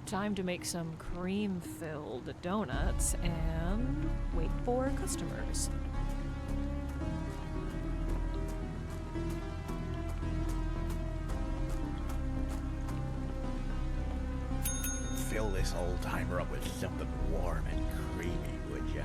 Time to make some cream-filled donuts and wait for customers. Fill this old-timer up with something warm and creamy, would ya?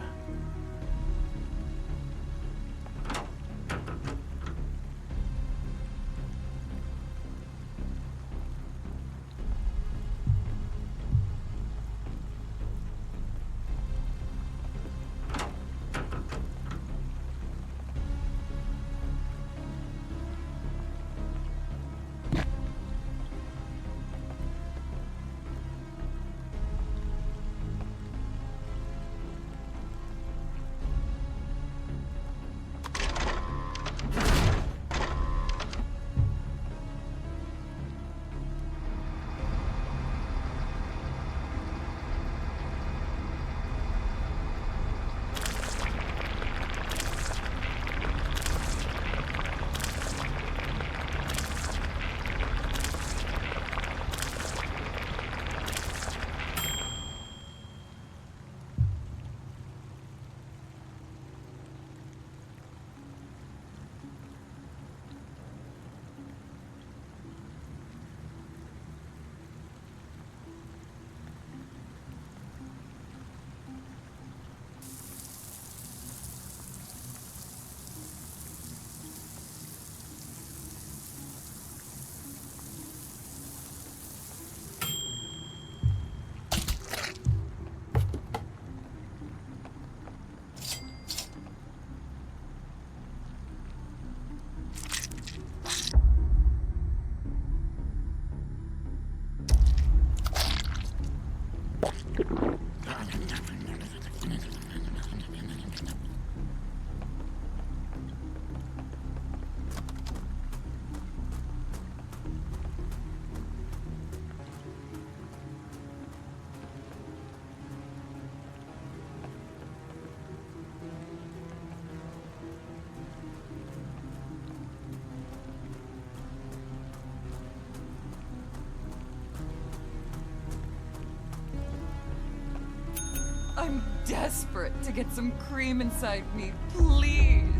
desperate to get some cream inside me, please.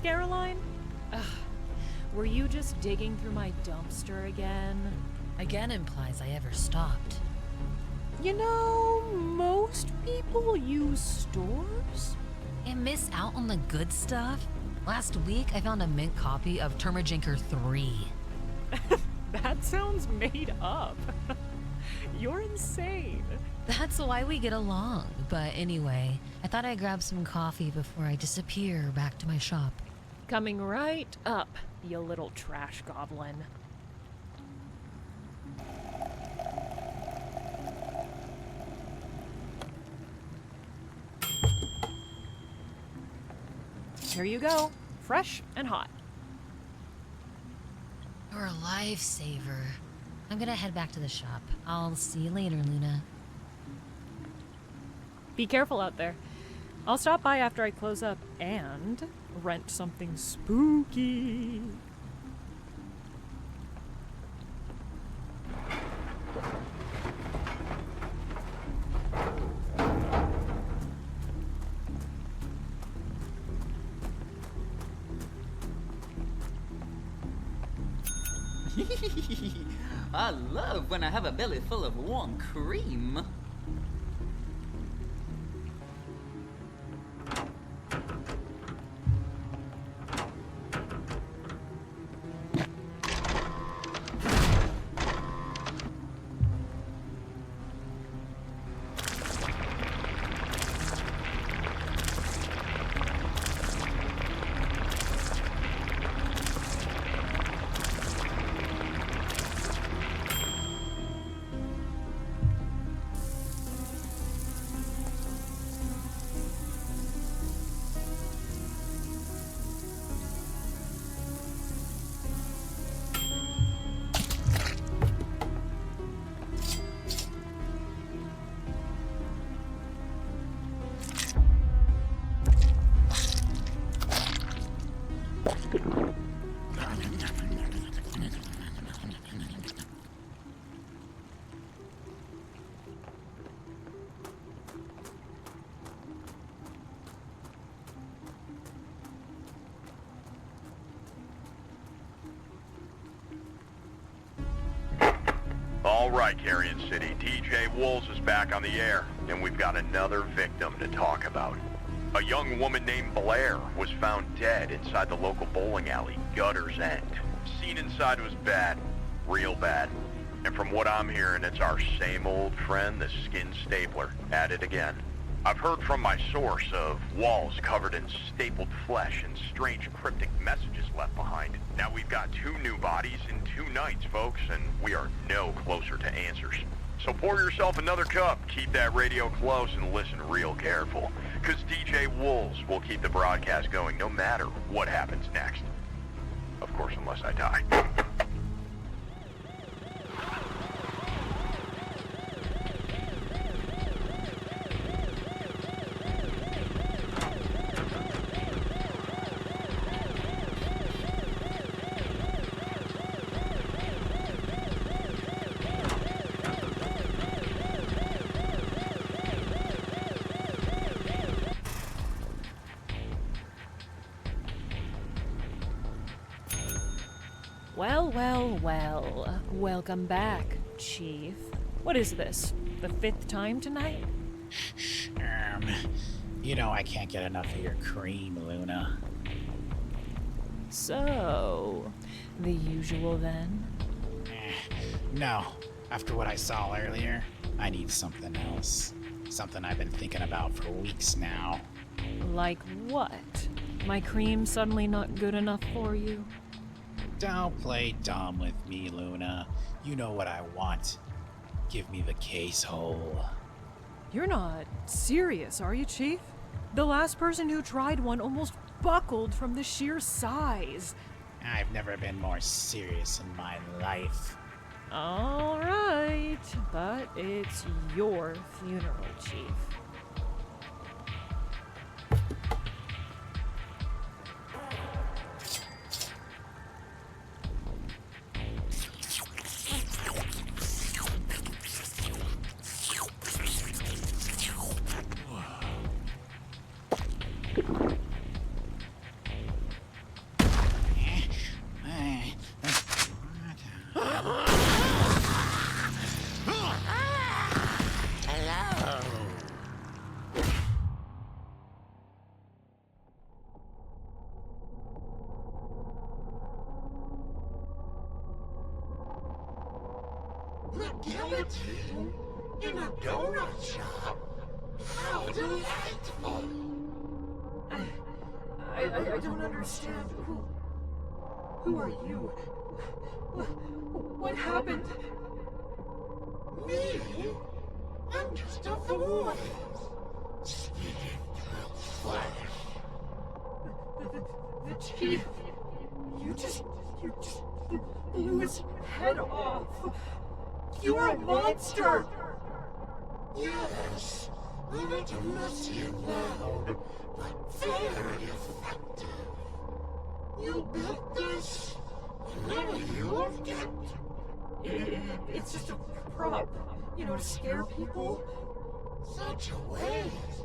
Caroline? Ugh. Were you just digging through my dumpster again? Again implies I ever stopped. You know, most people use stores. And miss out on the good stuff? Last week, I found a mint copy of Termajinker 3. That sounds made up. You're insane. That's why we get along. But anyway, I thought I'd grab some coffee before I disappear back to my shop. Coming right up, you little trash goblin. Here you go, fresh and hot. You're a lifesaver. I'm gonna head back to the shop. I'll see you later, Luna. Be careful out there. I'll stop by after I close up and rent something spooky. I love when I have a belly full of warm cream. All right, Carrion City, DJ Wolves is back on the air, and we've got another victim to talk about. A young woman named Blair was found dead inside the local bowling alley, Gutter's End. Scene inside was bad, real bad. And from what I'm hearing, it's our same old friend, the Skin Stapler, at it again. I've heard from my source of walls covered in stapled flesh and strange cryptic messages left behind. Now we've got 2 new bodies in 2 nights, folks, and we are no closer to answers. So pour yourself another cup, keep that radio close, and listen real careful. Because DJ Wolves will keep the broadcast going no matter what happens next. Of course, unless I die. Well, well, well. Welcome back, Chief. What is this? The 5th time tonight? You know I can't get enough of your cream, Luna. So, the usual then? No. After what I saw earlier, I need something else. Something I've been thinking about for weeks now. Like what? My cream suddenly not good enough for you? Don't play dumb with me, Luna. You know what I want. Give me the case hole. You're not serious, are you, Chief? The last person who tried one almost buckled from the sheer size. I've never been more serious in my life. All right, but it's your funeral, Chief. The guillotine in a donut shop? How delightful! I don't understand. Who are you? What happened? Me? I'm just a voice. Speaking through flesh. The chief. You just blew his head off. You are a monster! Yes, a little messy and loud, but very effective. You built this, and now you've kept. It's just a prop, you know, to scare people. Such a waste.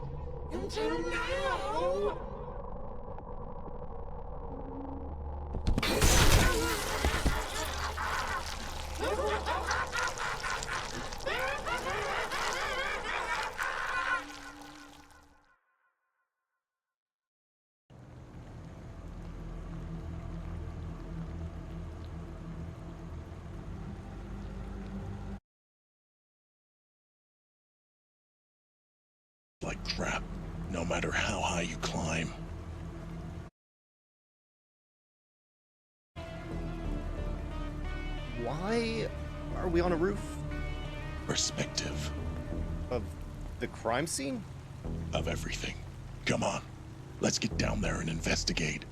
Until now. Like crap, no matter how high you climb. Why are we on a roof? Perspective. Of the crime scene? Of everything. Come on, let's get down there and investigate.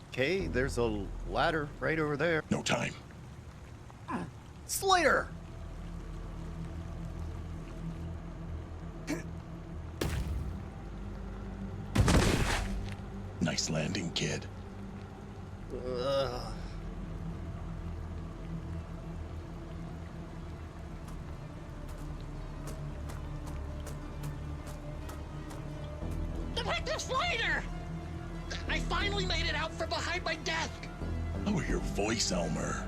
Okay, there's a ladder right over there. No time. Slater! Nice landing, kid. Detective Slater! I finally made it out from behind my desk! Lower your voice, Elmer.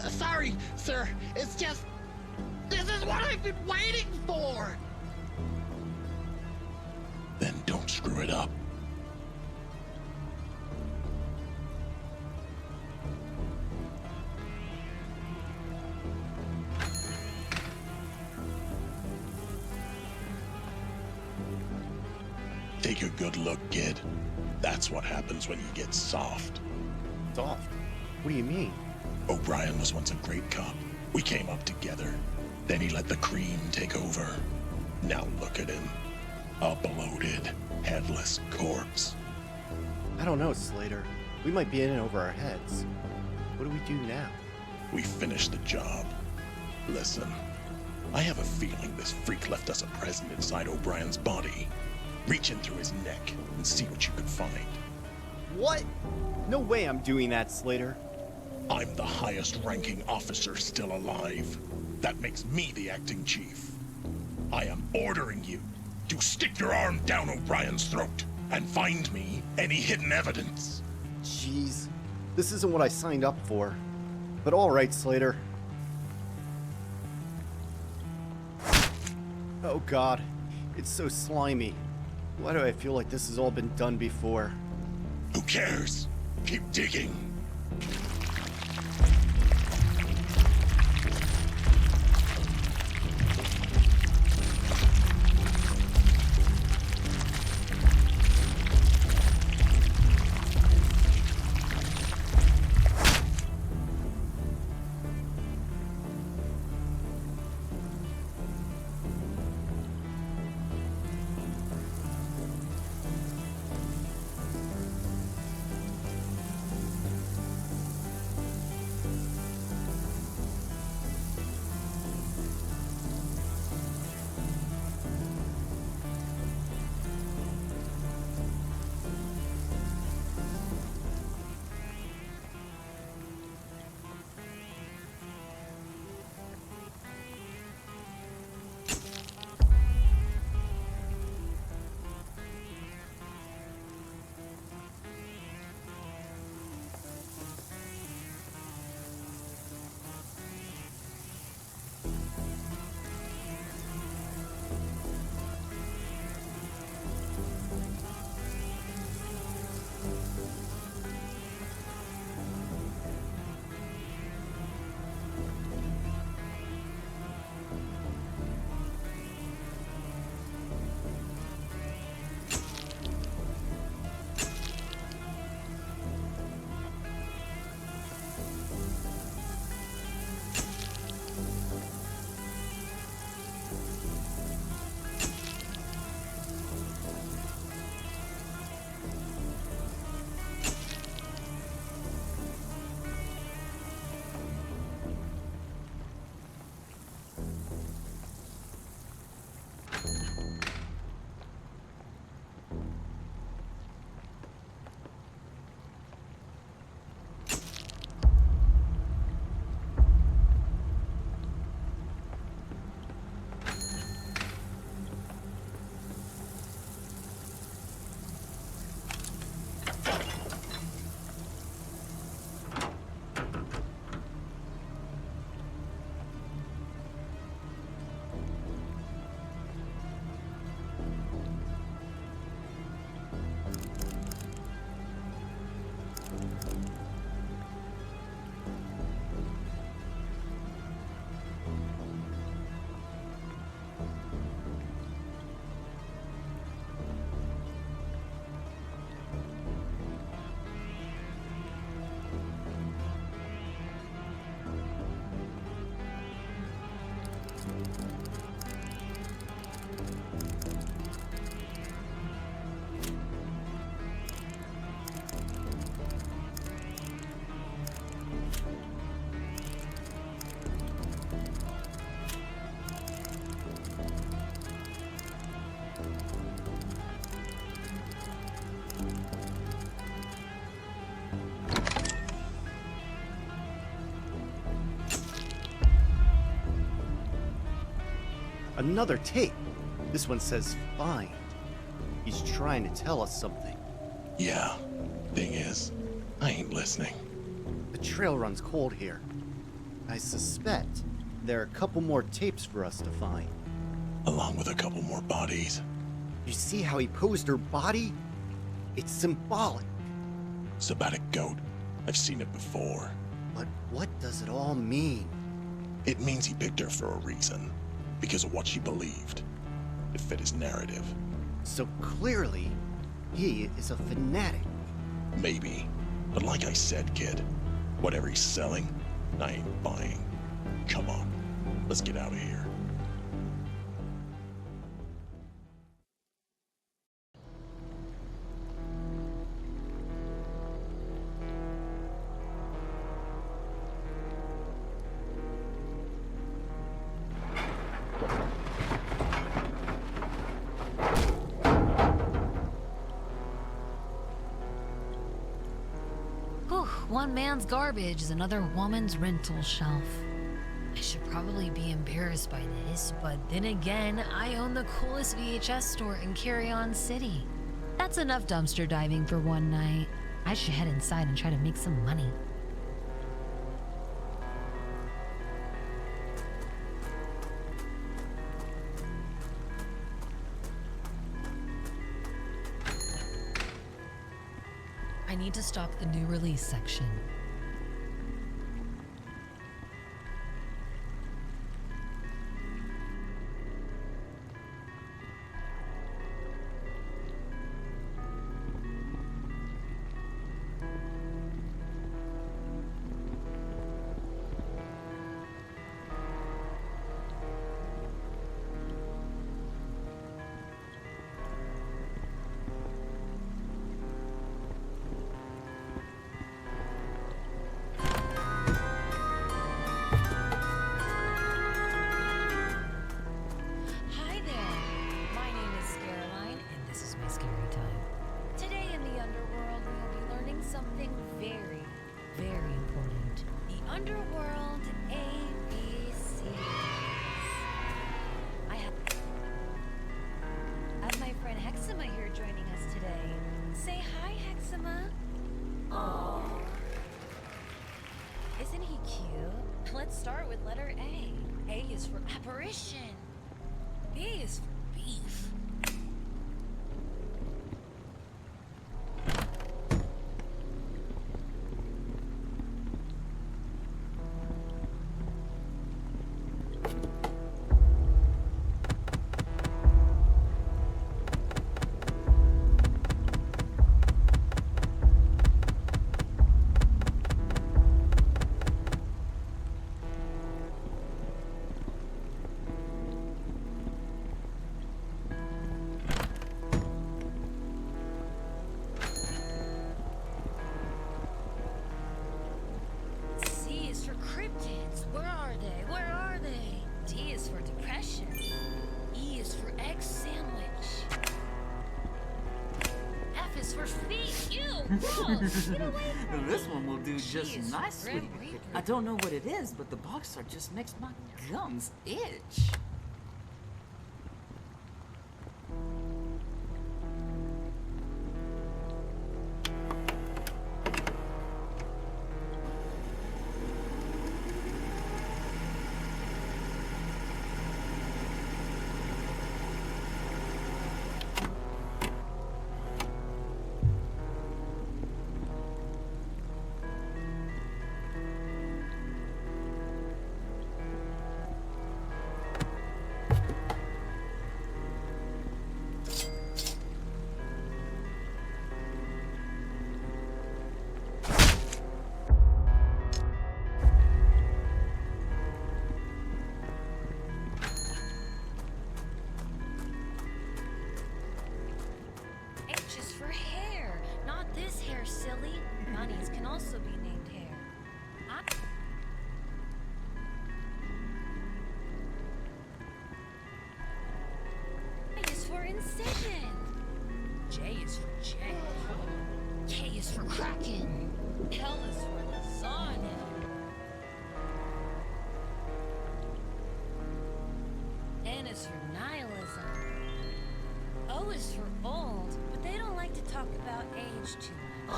Sorry, sir. It's just... this is what I've been waiting for! Then don't screw it up. Take a good look, kid. That's what happens when you get soft. Soft? What do you mean? O'Brien was once a great cop. We came up together. Then he let the cream take over. Now look at him. A bloated, headless corpse. I don't know, Slater. We might be in it over our heads. What do we do now? We finished the job. Listen, I have a feeling this freak left us a present inside O'Brien's body. Reach in through his neck and see what you can find. What? No way I'm doing that, Slater. I'm the highest ranking officer still alive. That makes me the acting chief. I am ordering you to stick your arm down O'Brien's throat and find me any hidden evidence. Jeez. This isn't what I signed up for. But alright, Slater. Oh god, it's so slimy. Why do I feel like this has all been done before? Who cares? Keep digging. Another tape. This one says find. He's trying to tell us something. Yeah. Thing is, I ain't listening. The trail runs cold here. I suspect there are a couple more tapes for us to find. Along with a couple more bodies. You see how he posed her body? It's symbolic. Sabbatic goat. I've seen it before. But what does it all mean? It means he picked her for a reason. Because of what she believed. It fit his narrative. So clearly, he is a fanatic. Maybe. But like I said, kid, whatever he's selling, I ain't buying. Come on, let's get out of here. One man's garbage is another woman's rental shelf. I should probably be embarrassed by this, but then again, I own the coolest VHS store in Carry On City. That's enough dumpster diving for one night. I should head inside and try to make some money. I need to stock the new release section. Hi there. My name is Scaroline, and this is my scary time. Today in the underworld, we will be learning something very, very important. The underworld ABCs. I have my friend Hexama here joining us today. Say hi, Hexama. Oh. Isn't he cute? Let's start with letter A. A is for apparition. B is for beef. C is for cryptids. Where are they? Where are they? D is for depression. E is for egg sandwich. F is for feet. Ew, gross. Get away from This me. one will do G just is for nicely. Grim Reaper. I don't know what it is, but the box art just makes my gums itch. H is for hair. Not this hair, silly. Bunnies can also be named hair. I is for incision. J is for J. K is for Kraken. L is for lasagna. N is for nihilism. O is for old, but they don't like to talk about age too much.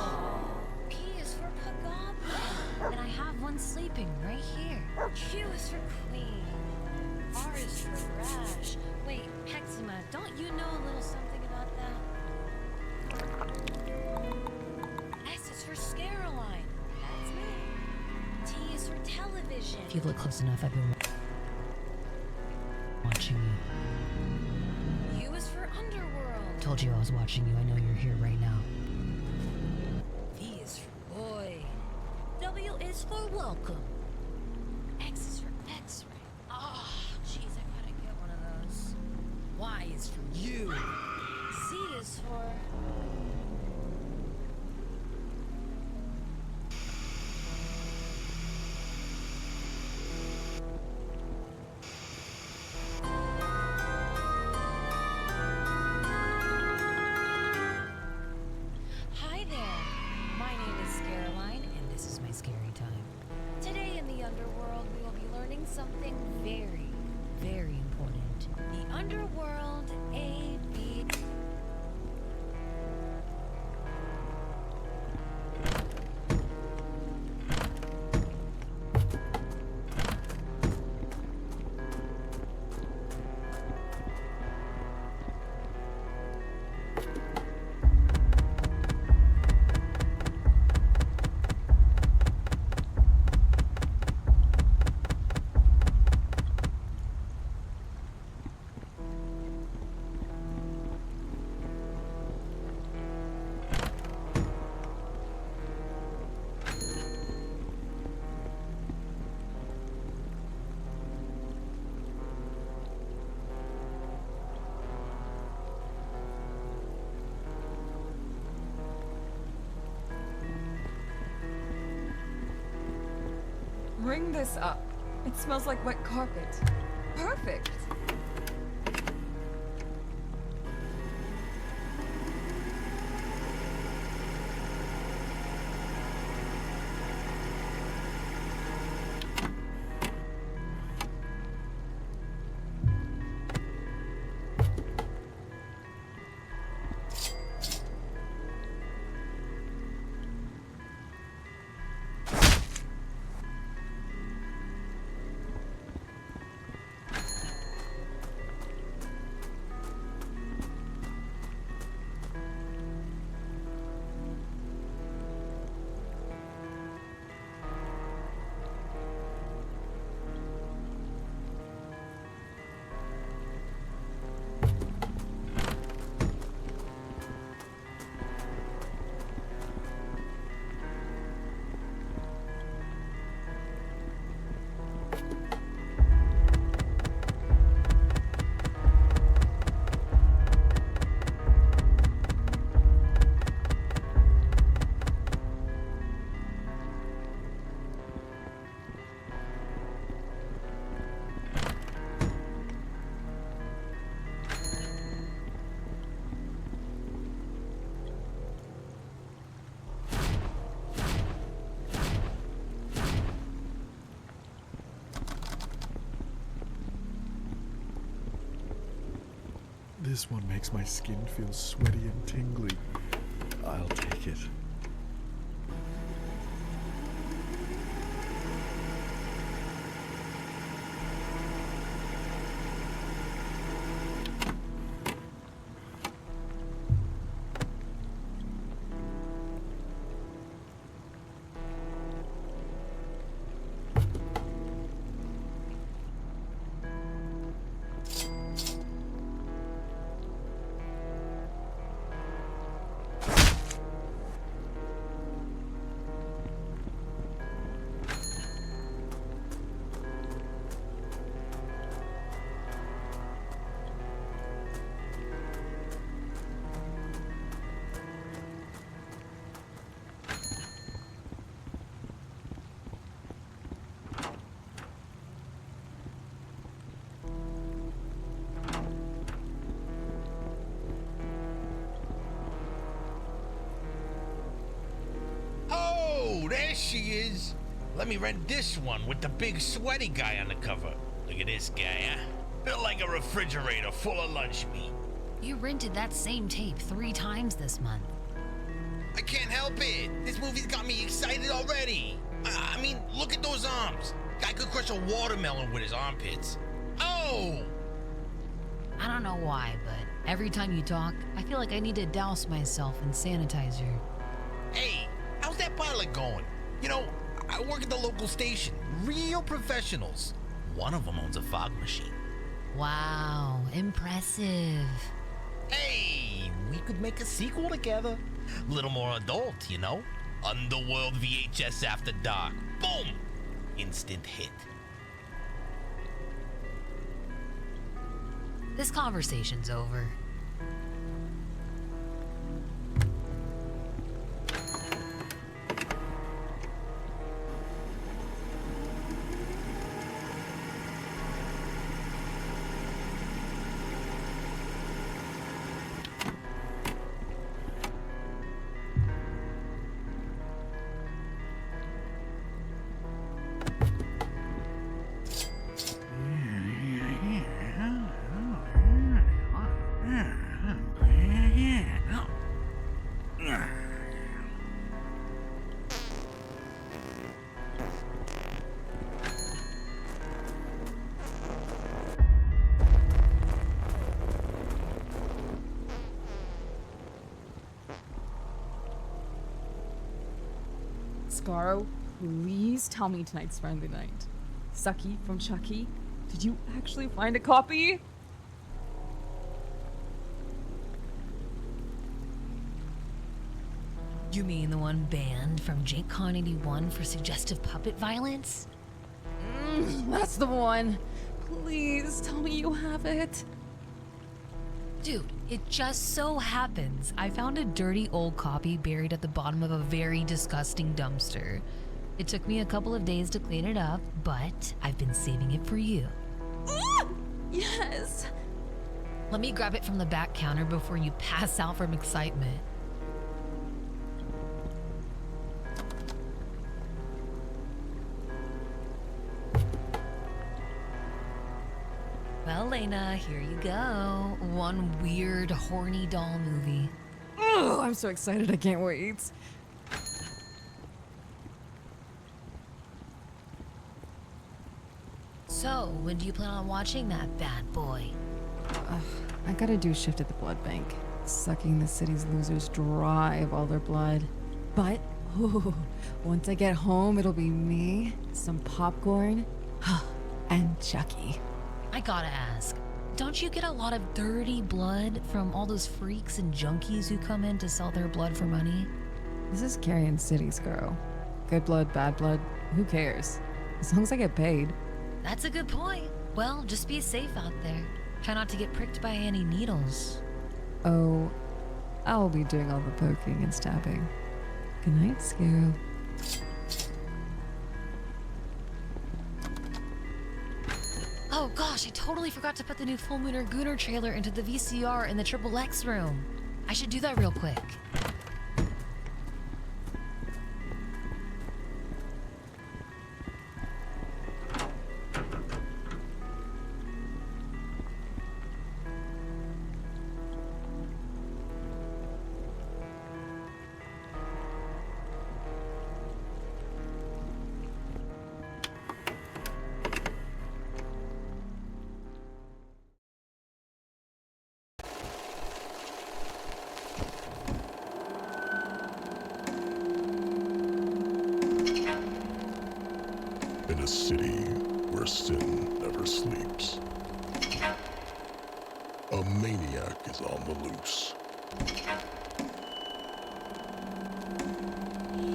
P is for Pagabra, and I have one sleeping right here. Q is for queen. R is for rash. Wait, Hexama, don't you know a little something about that? S is for Scaroline. That's me. T is for television. If you look close enough, I've been watching you. U is for underworld. Told you I was watching you. I know you're here right now. V is for boy. W is for welcome. X is for X-ray. Oh, jeez, I gotta get one of those. Y is for you. Z is for... Hi there. My name is Scaroline, and this is my scary time. Today in the underworld, we will be learning something very, very important. The underworld AB. Bring this up. It smells like wet carpet. Perfect. This one makes my skin feel sweaty and tingly. I'll take it. Oh, there she is. Let me rent this one with the big sweaty guy on the cover. Look at this guy, huh? Built like a refrigerator full of lunch meat. You rented that same tape 3 times this month. I can't help it. This movie's got me excited already. I mean, look at those arms. Guy could crush a watermelon with his armpits. Oh! I don't know why, but every time you talk, I feel like I need to douse myself in sanitizer. Hey, how's that pilot going? You know, I work at the local station. Real professionals. One of them owns a fog machine. Wow, impressive. Hey, we could make a sequel together. A little more adult, you know? Underworld VHS After Dark. Boom! Instant hit. This conversation's over. Scarro, please tell me tonight's friendly night. Sucky from Chucky, did you actually find a copy? You mean the one banned from Jake Con 81 for suggestive puppet violence? That's the one. Please tell me you have it. Dude, it just so happens I found a dirty old copy buried at the bottom of a very disgusting dumpster. It took me a couple of days to clean it up, but I've been saving it for you. Yes! Let me grab it from the back counter before you pass out from excitement. Well, Lena, here you go. One weird, horny doll movie. Oh, I'm so excited, I can't wait. So, when do you plan on watching that bad boy? I gotta do shift at the blood bank. Sucking the city's losers dry of all their blood. But, once I get home, it'll be me, some popcorn, and Chucky. I gotta ask, don't you get a lot of dirty blood from all those freaks and junkies who come in to sell their blood for money? This is Carrion City, Scarrow. Good blood, bad blood, who cares? As long as I get paid. That's a good point. Well, just be safe out there. Try not to get pricked by any needles. Oh, I'll be doing all the poking and stabbing. Good night, Scarrow. Oh gosh, I totally forgot to put the new Full Mooner Gooner trailer into the VCR in the XXX room. I should do that real quick. In a city where sin never sleeps, a maniac is on the loose.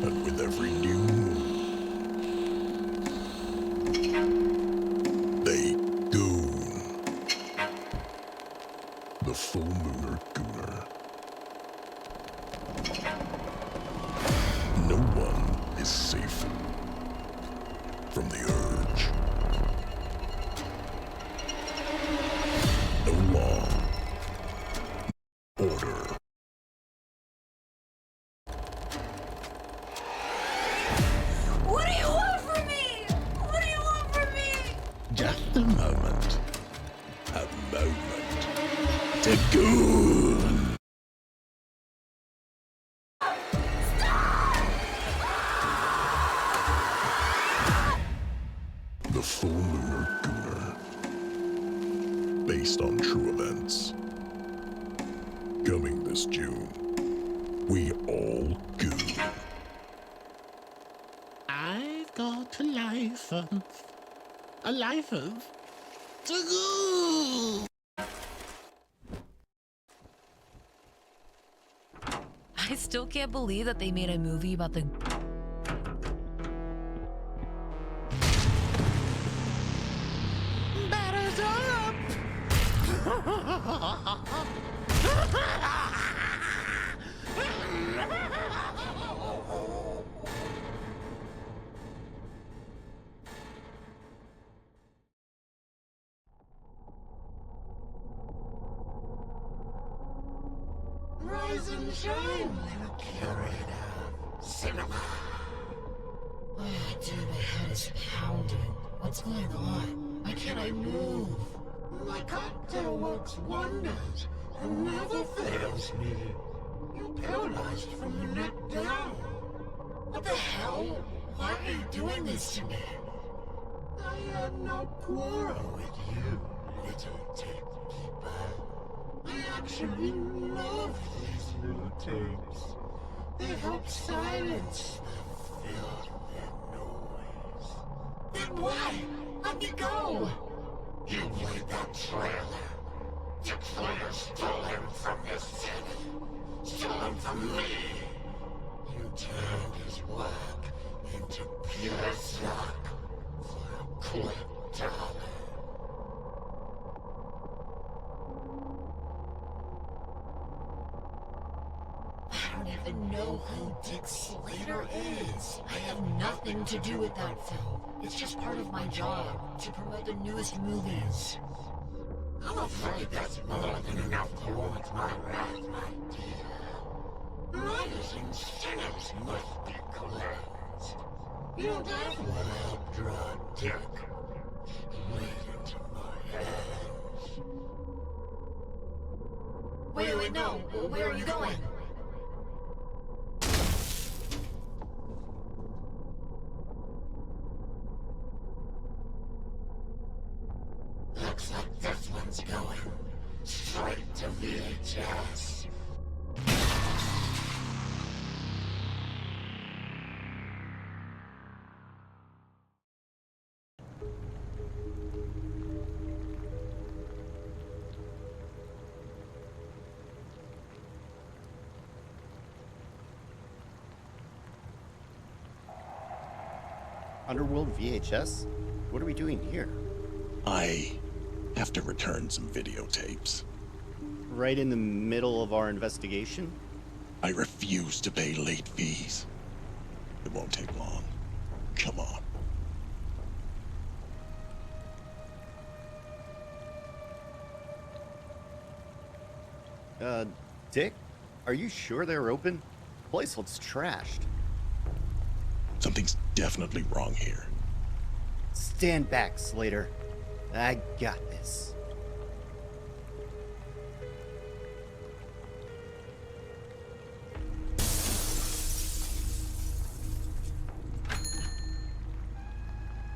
And with every new moon, they goon. The Full Mooner Gooner. No one is safe from the urge. No law. Order. What do you want from me? What do you want from me? Just a moment. A moment. To goon. The Full Mooner Gooner. Based on true events. Coming this June. We all goon. I've got a life of to go. I still can't believe that they made a movie about the... Batters up. Rise and shine, little curator. Cinema. Oh, dude, my head is pounding. What's going on? Why can't I move? My cocktail works wonders and never fails me. You're paralyzed from the neck down. What the hell? Why are you doing this to me? I had no quarrel with you, little tape keeper. I actually love these little tapes. They help silence the filthy noise. Then why? Let me go! You played that trailer. Dick Slater stole him from this city. Stole him from me. You turned his work into pure suck for a quick dollar. I don't even know who who Dick Slater is. I have nothing to do with that film. It's just part of my job, to promote the newest movies. I'm afraid that's more than enough to warrant my wrath, my dear. Writers' incentives must be cleansed. You don't have to let out drug Dick. Right into my hands. Wait, no. Where are you going? Looks like this one's going straight to VHS. Underworld VHS? What are we doing here? I have to return some videotapes. Right in the middle of our investigation? I refuse to pay late fees. It won't take long. Come on. Dick? Are you sure they're open? The place looks trashed. Something's definitely wrong here. Stand back, Slater. I got this.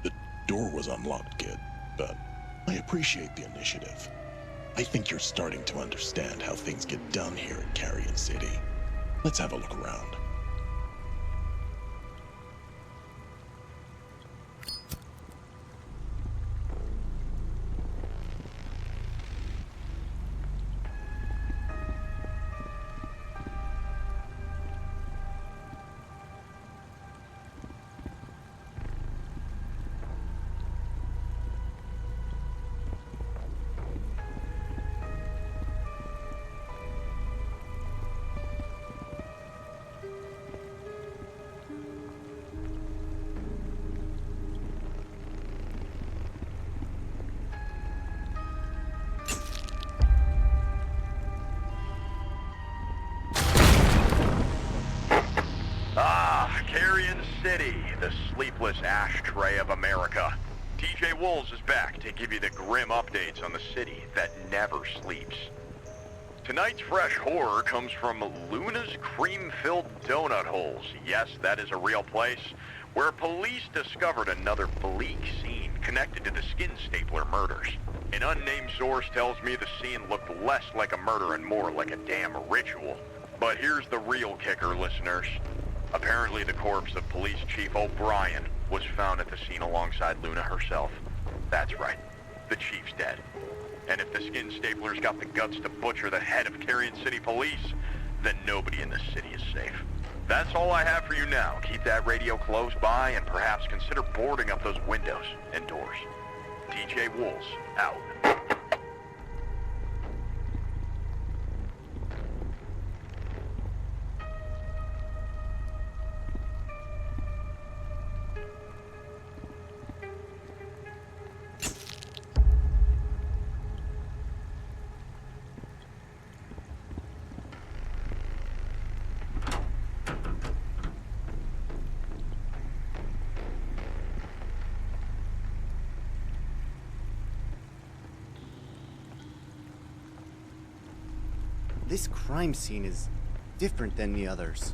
The door was unlocked, kid, but I appreciate the initiative. I think you're starting to understand how things get done here in Carrion City. Let's have a look around. Carrion City, the sleepless ashtray of America. TJ Wolves is back to give you the grim updates on the city that never sleeps. Tonight's fresh horror comes from Luna's cream-filled donut holes. Yes, that is a real place where police discovered another bleak scene connected to the Skin Stapler murders. An unnamed source tells me the scene looked less like a murder and more like a damn ritual. But here's the real kicker, listeners. Apparently the corpse of Police Chief O'Brien was found at the scene alongside Luna herself. That's right, the chief's dead. And if the Skin Staplers got the guts to butcher the head of Carrion City Police, then nobody in this city is safe. That's all I have for you now. Keep that radio close by and perhaps consider boarding up those windows and doors. DJ Wolves, out. This crime scene is different than the others.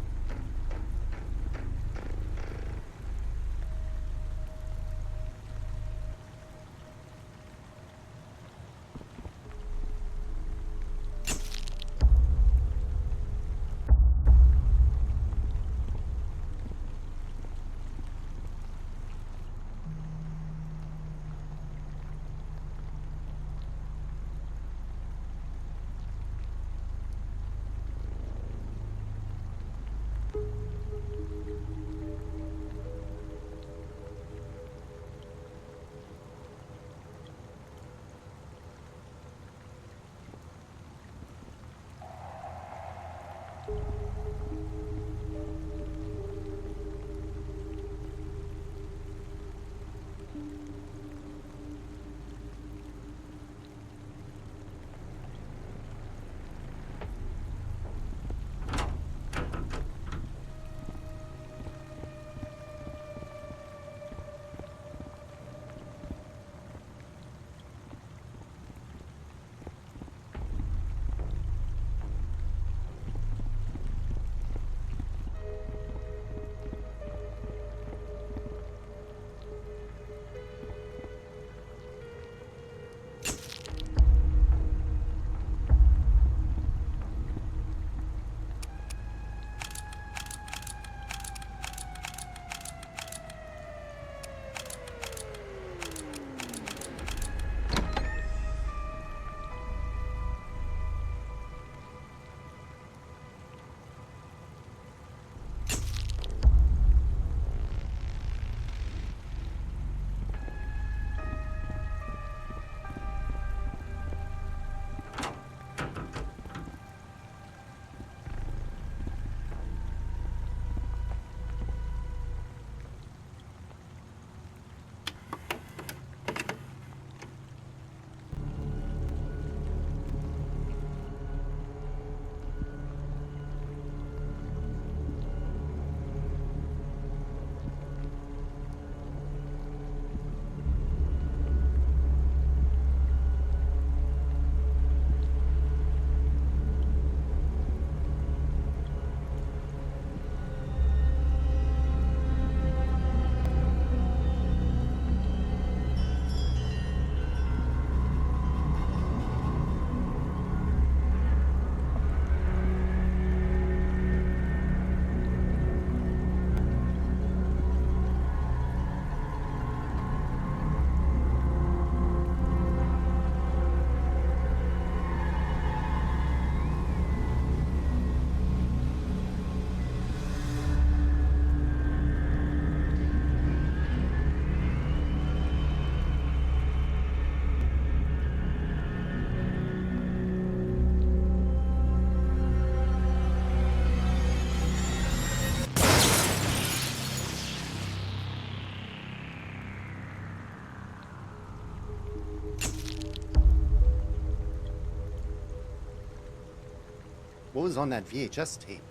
What was on that VHS tape?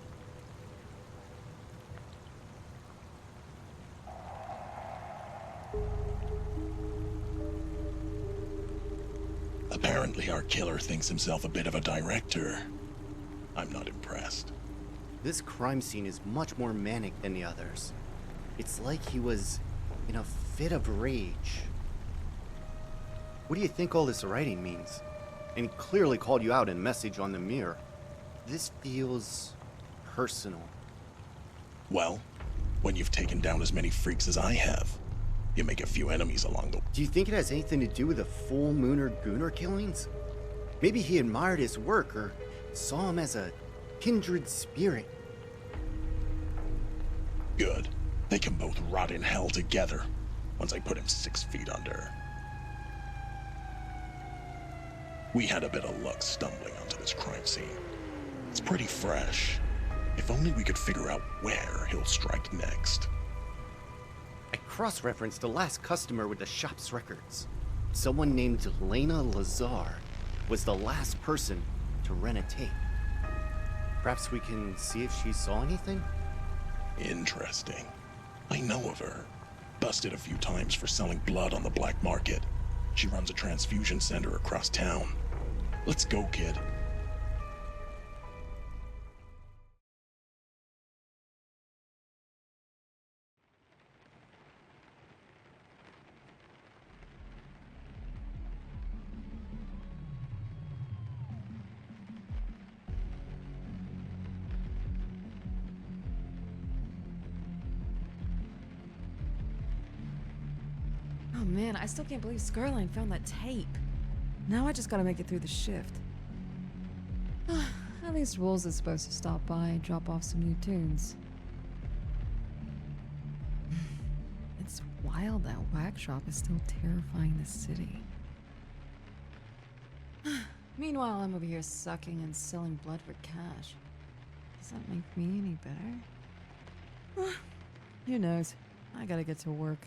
Apparently our killer thinks himself a bit of a director. I'm not impressed. This crime scene is much more manic than the others. It's like he was in a fit of rage. What do you think all this writing means? And he clearly called you out in a message on the mirror. This feels personal. Well, when you've taken down as many freaks as I have, you make a few enemies along the way. Do you think it has anything to do with the Full Mooner Gooner killings? Maybe he admired his work or saw him as a kindred spirit. Good. They can both rot in hell together once I put him 6 feet under. We had a bit of luck stumbling onto this crime scene. It's pretty fresh. If only we could figure out where he'll strike next. I cross-referenced the last customer with the shop's records. Someone named Lena Lazar was the last person to rent a tape. Perhaps we can see if she saw anything? Interesting. I know of her. Busted a few times for selling blood on the black market. She runs a transfusion center across town. Let's go, kid. Oh man, I still can't believe Scarline found that tape. Now I just gotta make it through the shift. At least Wolves is supposed to stop by and drop off some new tunes. It's wild that Wax Shop is still terrifying the city. Meanwhile, I'm over here sucking and selling blood for cash. Does that make me any better? Who knows? I gotta get to work.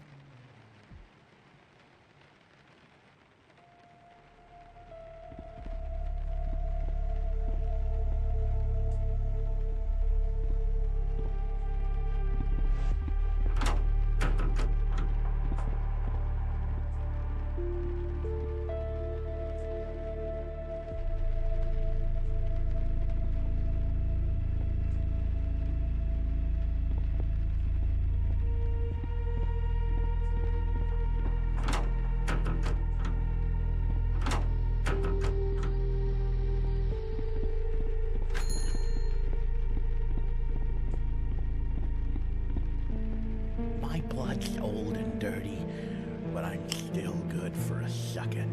My blood's old and dirty, but I'm still good for a sucking.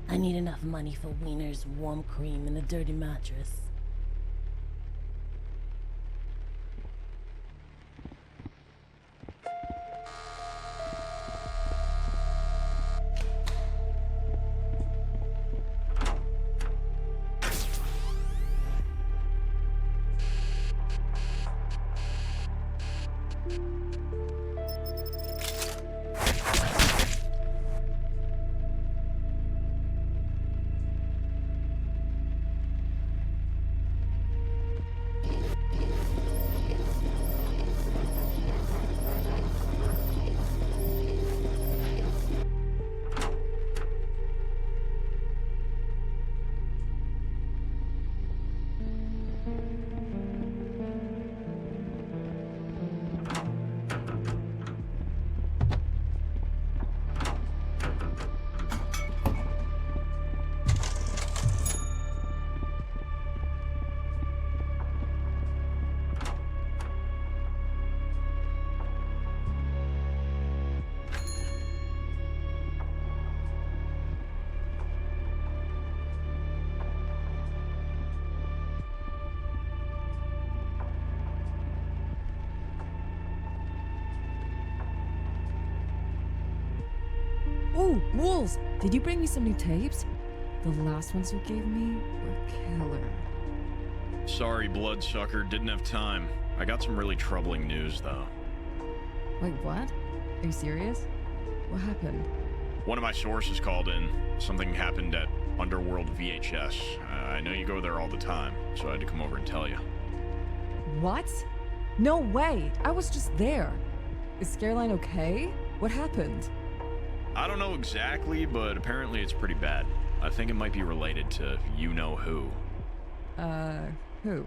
I need enough money for Wiener's warm cream and a dirty mattress. Oh, Wolves! Did you bring me some new tapes? The last ones you gave me were killer. Sorry, bloodsucker, didn't have time. I got some really troubling news, though. Wait, what? Are you serious? What happened? One of my sources called in. Something happened at Underworld VHS. I know you go there all the time, so I had to come over and tell you. What? No way! I was just there. Is Scareline okay? What happened? I don't know exactly, but apparently it's pretty bad. I think it might be related to you-know-who. Who?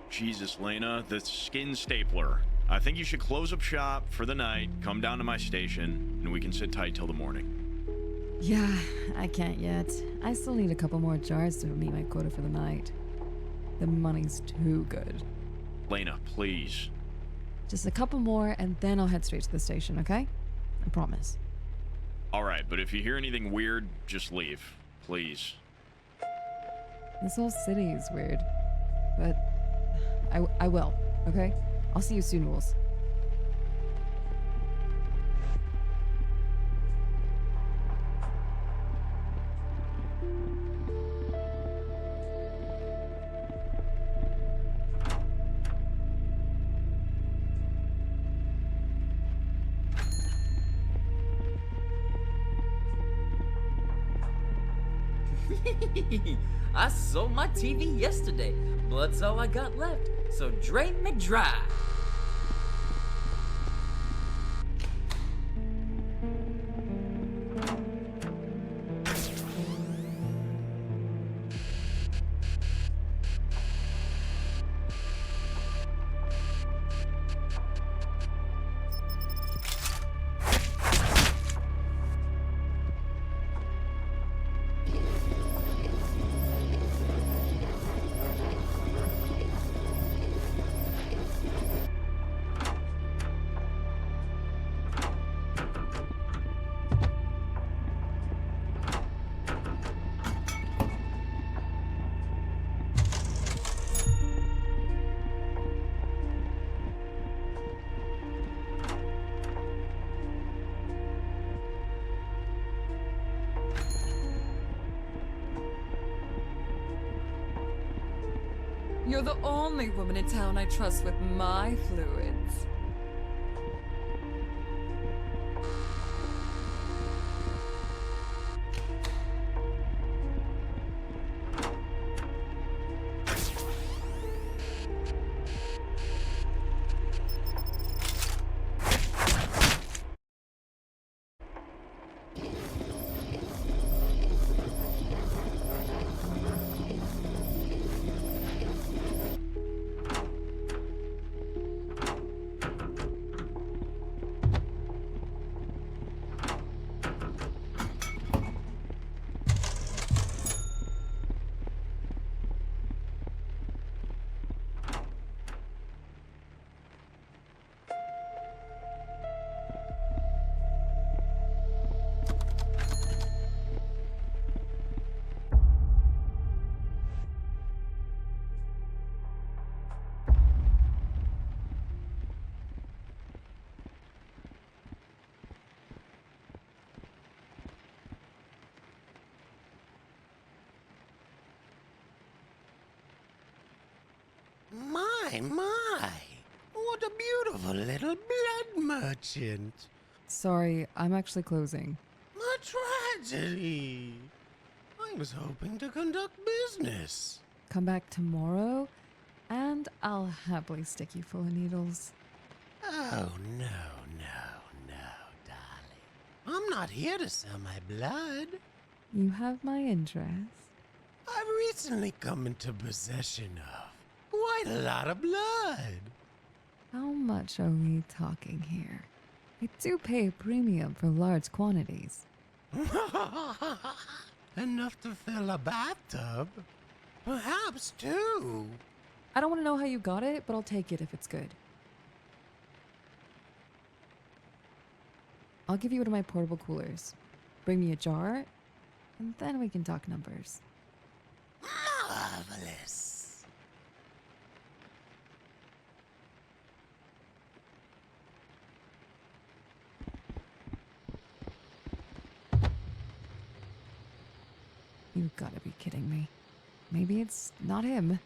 Jesus, Lena, the skin stapler. I think you should close up shop for the night, come down to my station, and we can sit tight till the morning. Yeah, I can't yet. I still need a couple more jars to meet my quota for the night. The money's too good. Lena, please. Just a couple more, and then I'll head straight to the station, okay? I promise. Alright, but if you hear anything weird, just leave. Please. This whole city is weird. But I will, okay? I'll see you soon, Wolves. I sold my TV yesterday. Blood's all I got left, so drain me dry. You're the only woman in town I trust with my fluids. My, what a beautiful little blood merchant. Sorry, I'm actually closing. A tragedy. I was hoping to conduct business. Come back tomorrow, and I'll happily stick you full of needles. Oh, no, darling. I'm not here to sell my blood. You have my interest. I've recently come into possession of quite a lot of blood. How much are we talking here? I do pay a premium for large quantities. Enough to fill a bathtub. Perhaps two. I don't want to know how you got it, but I'll take it if it's good. I'll give you one of my portable coolers. Bring me a jar, and then we can talk numbers. Marvelous. You gotta be kidding me. Maybe it's not him.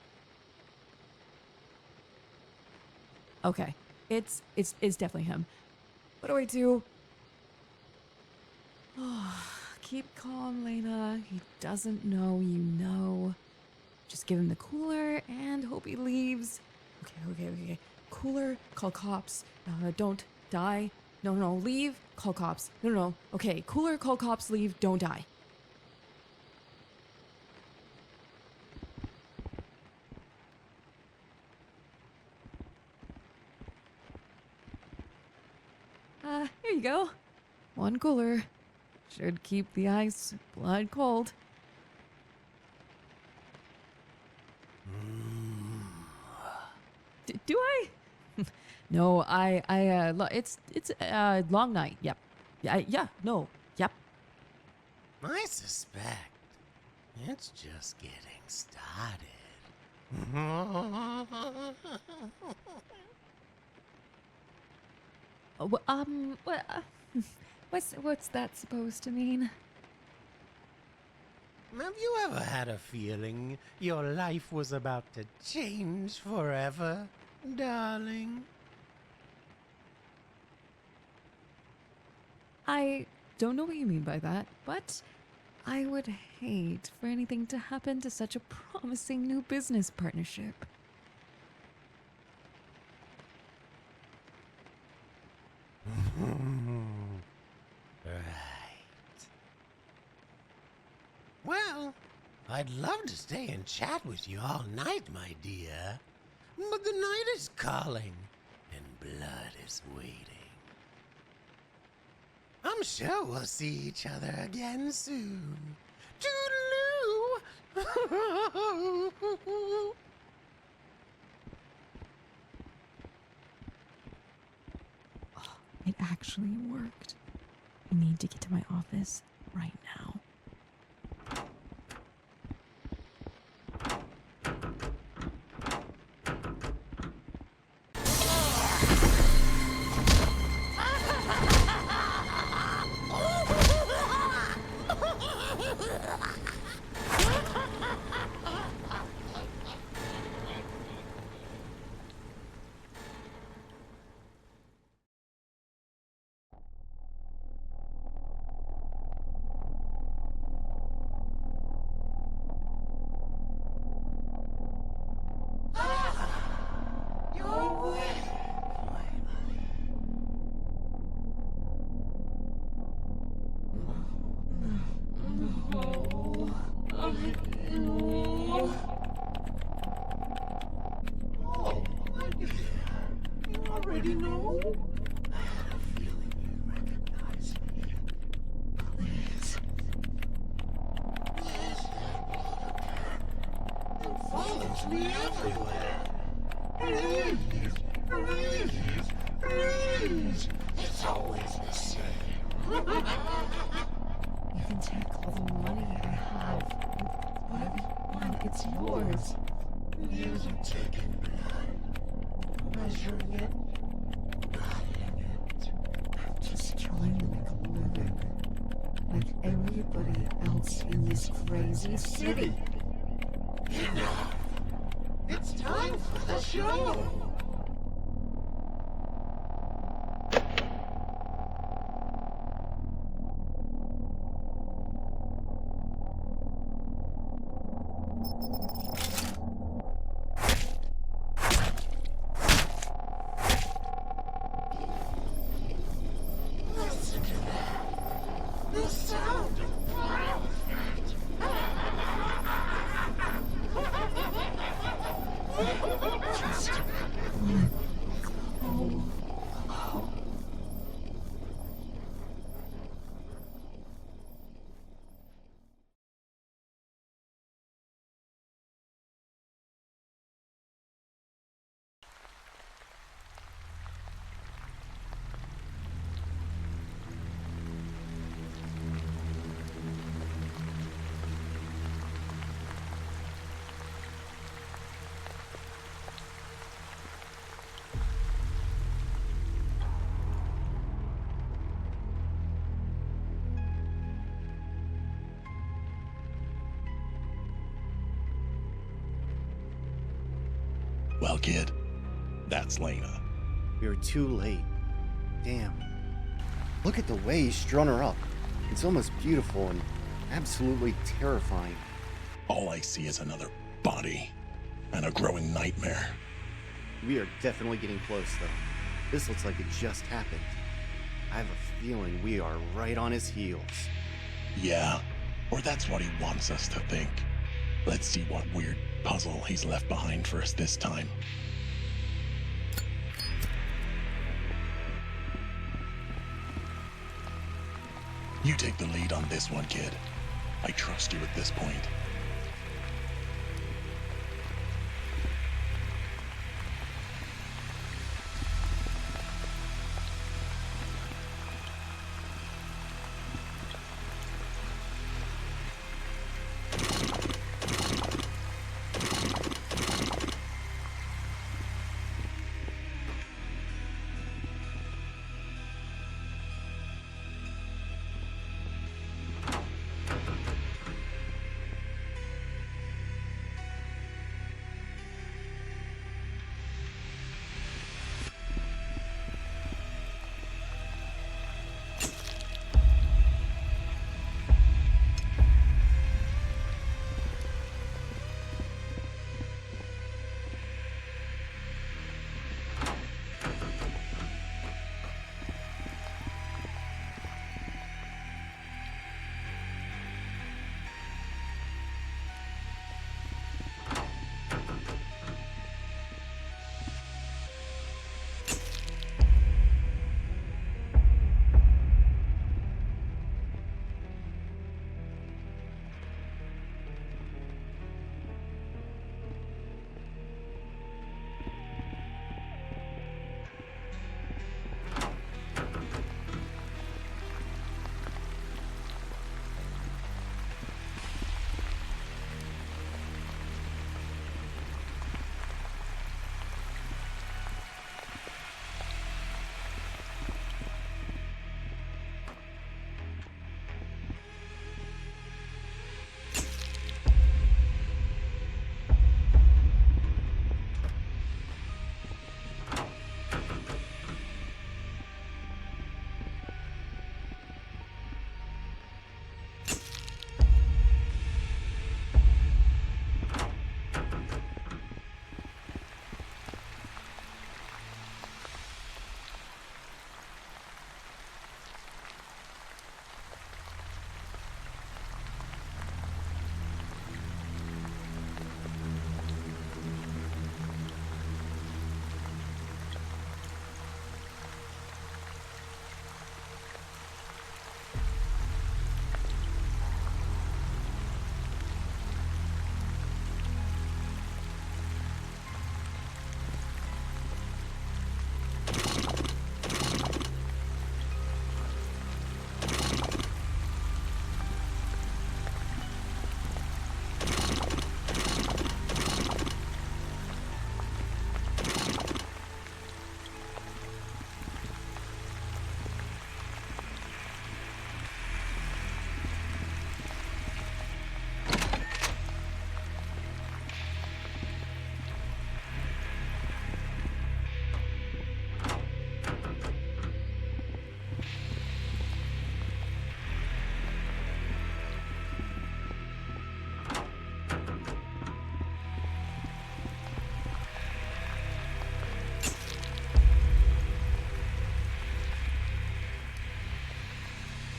Okay, it's definitely him. What do I do? Keep calm, Lena. He doesn't know you know. Just give him the cooler and hope he leaves. Okay. Cooler, call cops. Don't die. No, leave, call cops. No. Okay, cooler, call cops, leave, don't die. Here you go. One cooler. Should keep the ice blood cold. Do I? No, it's a long night. Yep. Yeah, no. Yep. I suspect it's just getting started. What's that supposed to mean? Have you ever had a feeling your life was about to change forever, darling? I don't know what you mean by that, but I would hate for anything to happen to such a promising new business partnership. Right. Well, I'd love to stay and chat with you all night, my dear. But the night is calling, and blood is waiting. I'm sure we'll see each other again soon. Toodaloo! It actually worked. I need to get to my office right now. already know? I had a feeling you'd recognize me. Please. Yes, that blood again. It follows me everywhere. Please, please, please. It's always the same. You can take all the money I have. Whatever you want, it's yours. Years of taking blood, measuring it, buying it. I'm just trying to make a living, like everybody else in this crazy city. Enough! It's time for the show! Well, kid, that's Lena. We were too late. Damn. Look at the way he strung her up. It's almost beautiful and absolutely terrifying. All I see is another body and a growing nightmare. We are definitely getting close, though. This looks like it just happened. I have a feeling we are right on his heels. Yeah, or that's what he wants us to think. Let's see what weird puzzle he's left behind for us this time. You take the lead on this one, kid. I trust you at this point.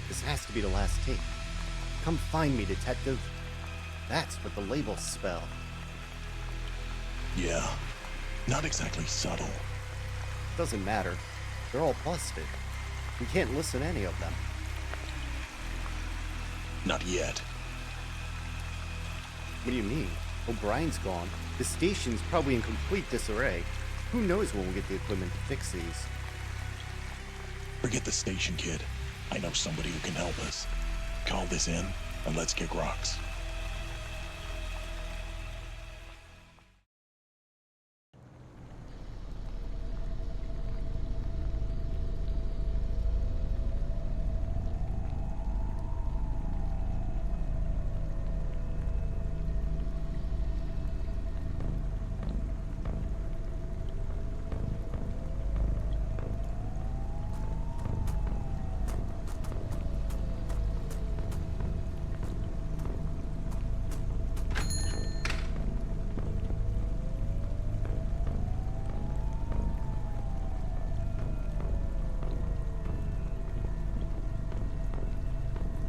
This has to be the last tape. Come find me, detective. That's what the labels spell. Yeah, not exactly subtle. Doesn't matter. They're all busted. We can't listen to any of them. Not yet. What do you mean? O'Brien's gone. The station's probably in complete disarray. Who knows when we'll get the equipment to fix these? Forget the station, kid. I know somebody who can help us. Call this in, and let's kick rocks.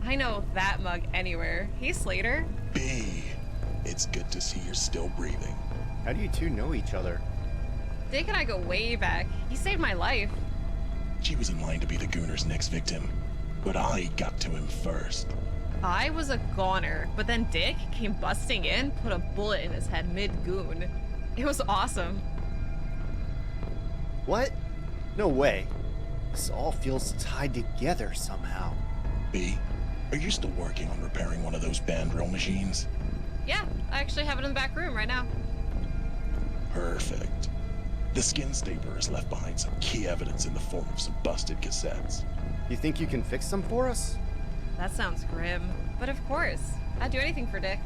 I know that mug anywhere. Hey, Slater. B, it's good to see you're still breathing. How do you two know each other? Dick and I go way back. He saved my life. She was in line to be the Gooner's next victim, but I got to him first. I was a goner, but then Dick came busting in, put a bullet in his head mid-goon. It was awesome. What? No way. This all feels tied together somehow. B, are you still working on repairing one of those band drill machines? Yeah, I actually have it in the back room right now. Perfect. The skin stapler has left behind some key evidence in the form of some busted cassettes. You think you can fix them for us? That sounds grim, but of course. I'd do anything for Dick.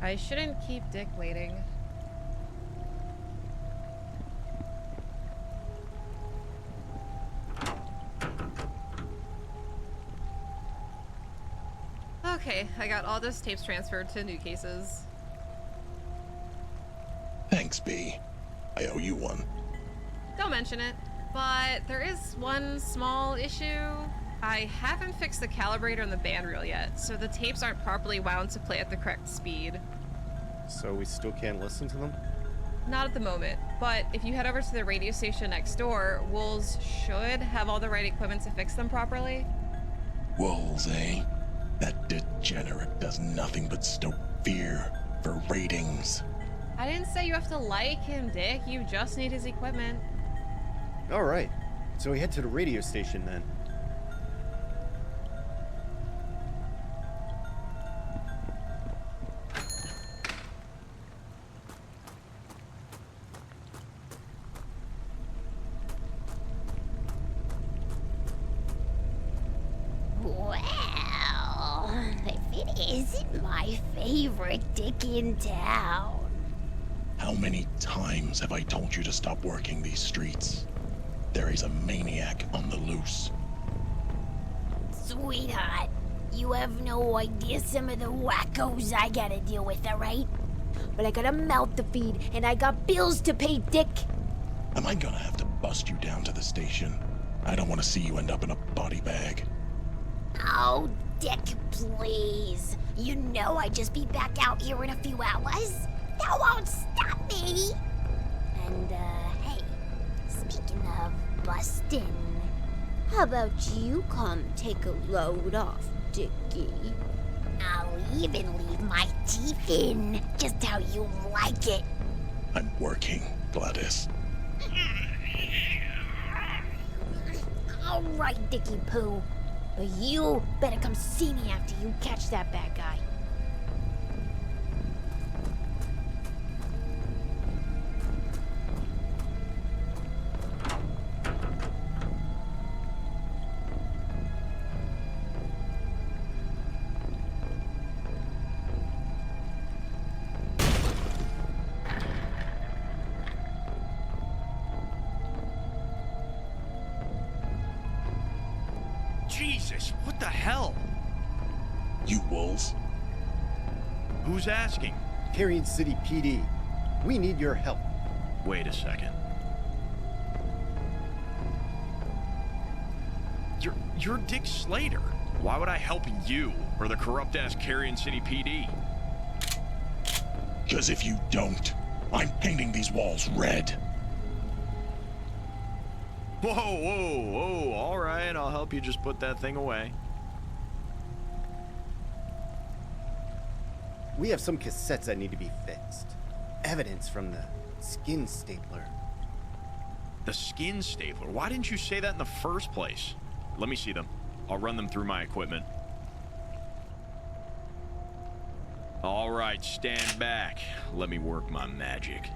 I shouldn't keep Dick waiting. Okay, I got all those tapes transferred to new cases. Thanks, B. I owe you one. Don't mention it, but there is one small issue. I haven't fixed the calibrator on the band reel yet, so the tapes aren't properly wound to play at the correct speed. So we still can't listen to them? Not at the moment, but if you head over to the radio station next door, Wolves should have all the right equipment to fix them properly. Wolves, eh? That degenerate does nothing but stoke fear for ratings. I didn't say you have to like him, Dick. You just need his equipment. All right. So we head to the radio station then. Well, if it isn't my favorite Dick in town. How many times have I told you to stop working these streets? There is a maniac on the loose. Sweetheart, you have no idea some of the wackos I gotta deal with, alright? But I got a mouth to feed, and I got bills to pay, Dick. Am I gonna have to bust you down to the station? I don't want to see you end up in a body bag. Oh, Dick, please. You know I'd just be back out here in a few hours. That won't stop me. And, hey, speaking of bustin', how about you come take a load off, Dickie? I'll even leave my teeth in, just how you like it. I'm working, Gladys. All right, Dickie Pooh. But you better come see me after you catch that bad guy. Jesus, what the hell? You wolves? Who's asking? Carrion City PD. We need your help. Wait a second. You're Dick Slater. Why would I help you or the corrupt-ass Carrion City PD? Because if you don't, I'm painting these walls red. Whoa, whoa, whoa. All right, I'll help you just put that thing away. We have some cassettes that need to be fixed. Evidence from the skin stapler. The skin stapler? Why didn't you say that in the first place? Let me see them. I'll run them through my equipment. All right, stand back. Let me work my magic.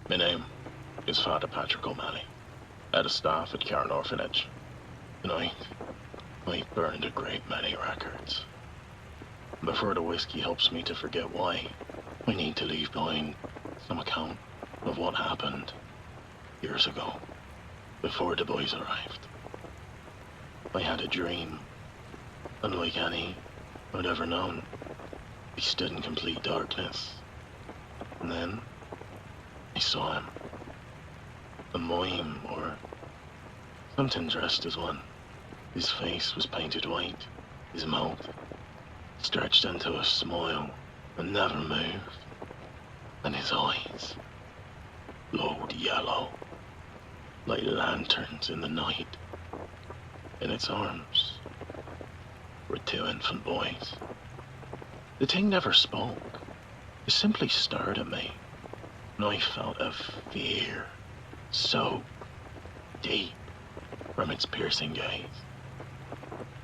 My name is Father Patrick O'Malley, head of staff at Cairn Orphanage. Tonight, I burned a great many records. Before the whiskey helps me to forget why, I need to leave behind some account of what happened years ago, before the boys arrived. I had a dream, unlike any I'd ever known. He stood in complete darkness, and then I saw him. A mime, or something dressed as one. His face was painted white, his mouth stretched into a smile and never moved, and his eyes glowed yellow, like lanterns in the night. In its arms were two infant boys. The thing never spoke, it simply stared at me, and I felt a fear so deep from its piercing gaze.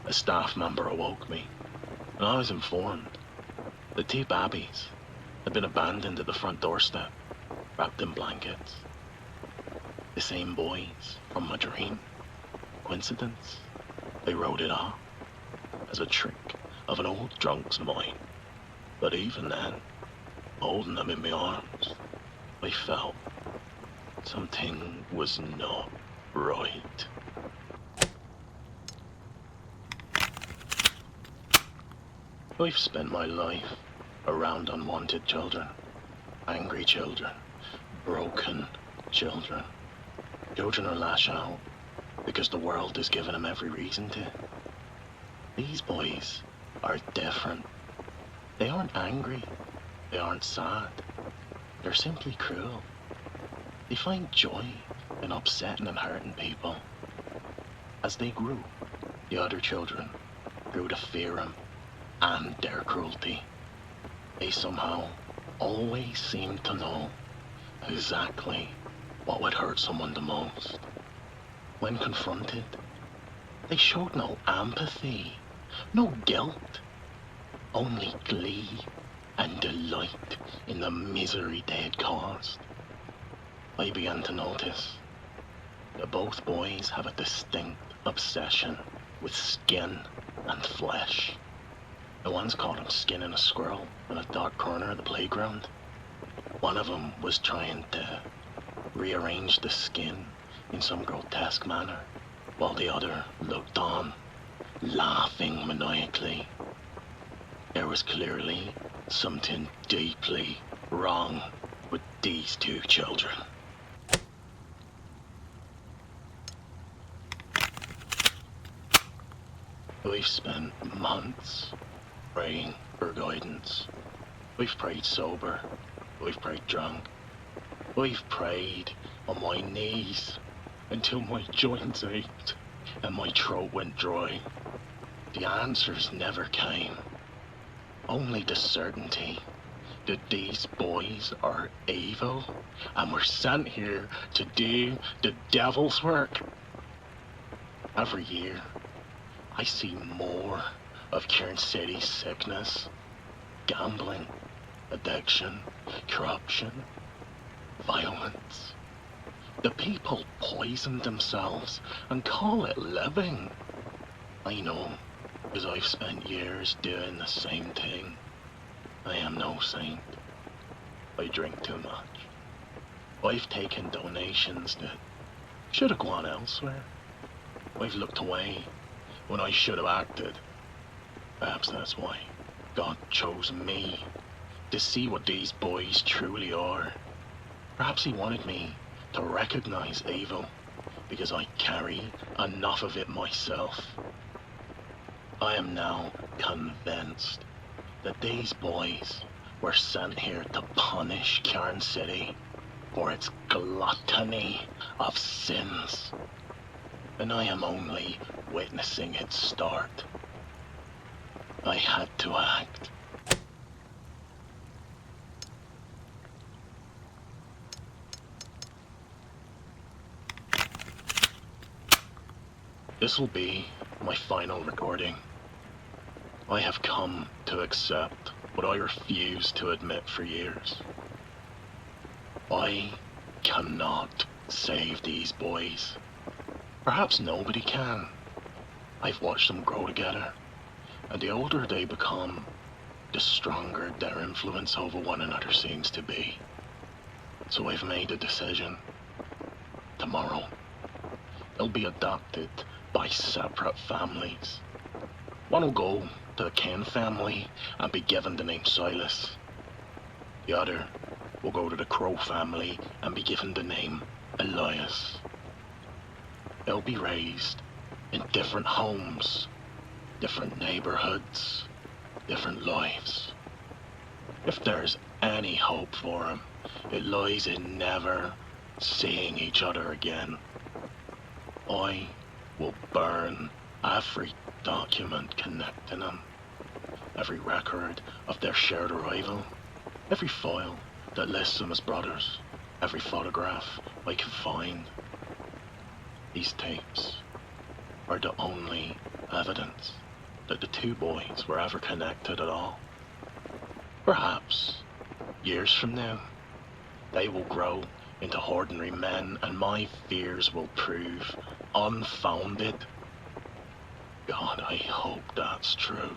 A staff member awoke me, and I was informed the two babbies had been abandoned at the front doorstep, wrapped in blankets. The same boys from my dream. Coincidence? I wrote it off as a trick of an old drunk's mind. But even then, holding them in my arms, I felt something was not right. I've spent my life around unwanted children, angry children, broken children. Children who lash out because the world has given them every reason to. These boys are different. They aren't angry. They aren't sad. They're simply cruel. They find joy in upsetting and hurting people. As they grew, the other children grew to fear them and their cruelty. They somehow always seemed to know exactly what would hurt someone the most. When confronted, they showed no empathy, no guilt, only glee and delight in the misery they had caused. I began to notice that both boys have a distinct obsession with skin and flesh. I once caught him skinning a squirrel in a dark corner of the playground. One of them was trying to rearrange the skin in some grotesque manner, while the other looked on, laughing maniacally. There was clearly something deeply wrong with these two children. We've spent months praying for guidance. We've prayed sober. We've prayed drunk. We've prayed on my knees until my joints ached and my throat went dry. The answers never came. Only the certainty that these boys are evil and were sent here to do the devil's work. Every year, I see more of Cairn City's sickness. Gambling, addiction, corruption, violence. The people poison themselves and call it living. I know, because I've spent years doing the same thing. I am no saint. I drink too much. I've taken donations that should have gone elsewhere. I've looked away when I should have acted. Perhaps that's why God chose me to see what these boys truly are. Perhaps he wanted me to recognize evil because I carry enough of it myself. I am now convinced that these boys were sent here to punish Cairn City for its gluttony of sins. And I am only witnessing its start. I had to act. This will be my final recording. I have come to accept what I refused to admit for years. I cannot save these boys. Perhaps nobody can. I've watched them grow together, and the older they become, the stronger their influence over one another seems to be. So I've made a decision. Tomorrow, they'll be adopted by separate families. One will go to the Kane family and be given the name Silas. The other will go to the Crow family and be given the name Elias. They'll be raised in different homes, different neighborhoods, different lives. If there's any hope for them, it lies in never seeing each other again. I will burn every document connecting them, every record of their shared arrival, every file that lists them as brothers, every photograph I can find. These tapes are the only evidence that the two boys were ever connected at all. Perhaps, years from now, they will grow into ordinary men and my fears will prove unfounded. God, I hope that's true.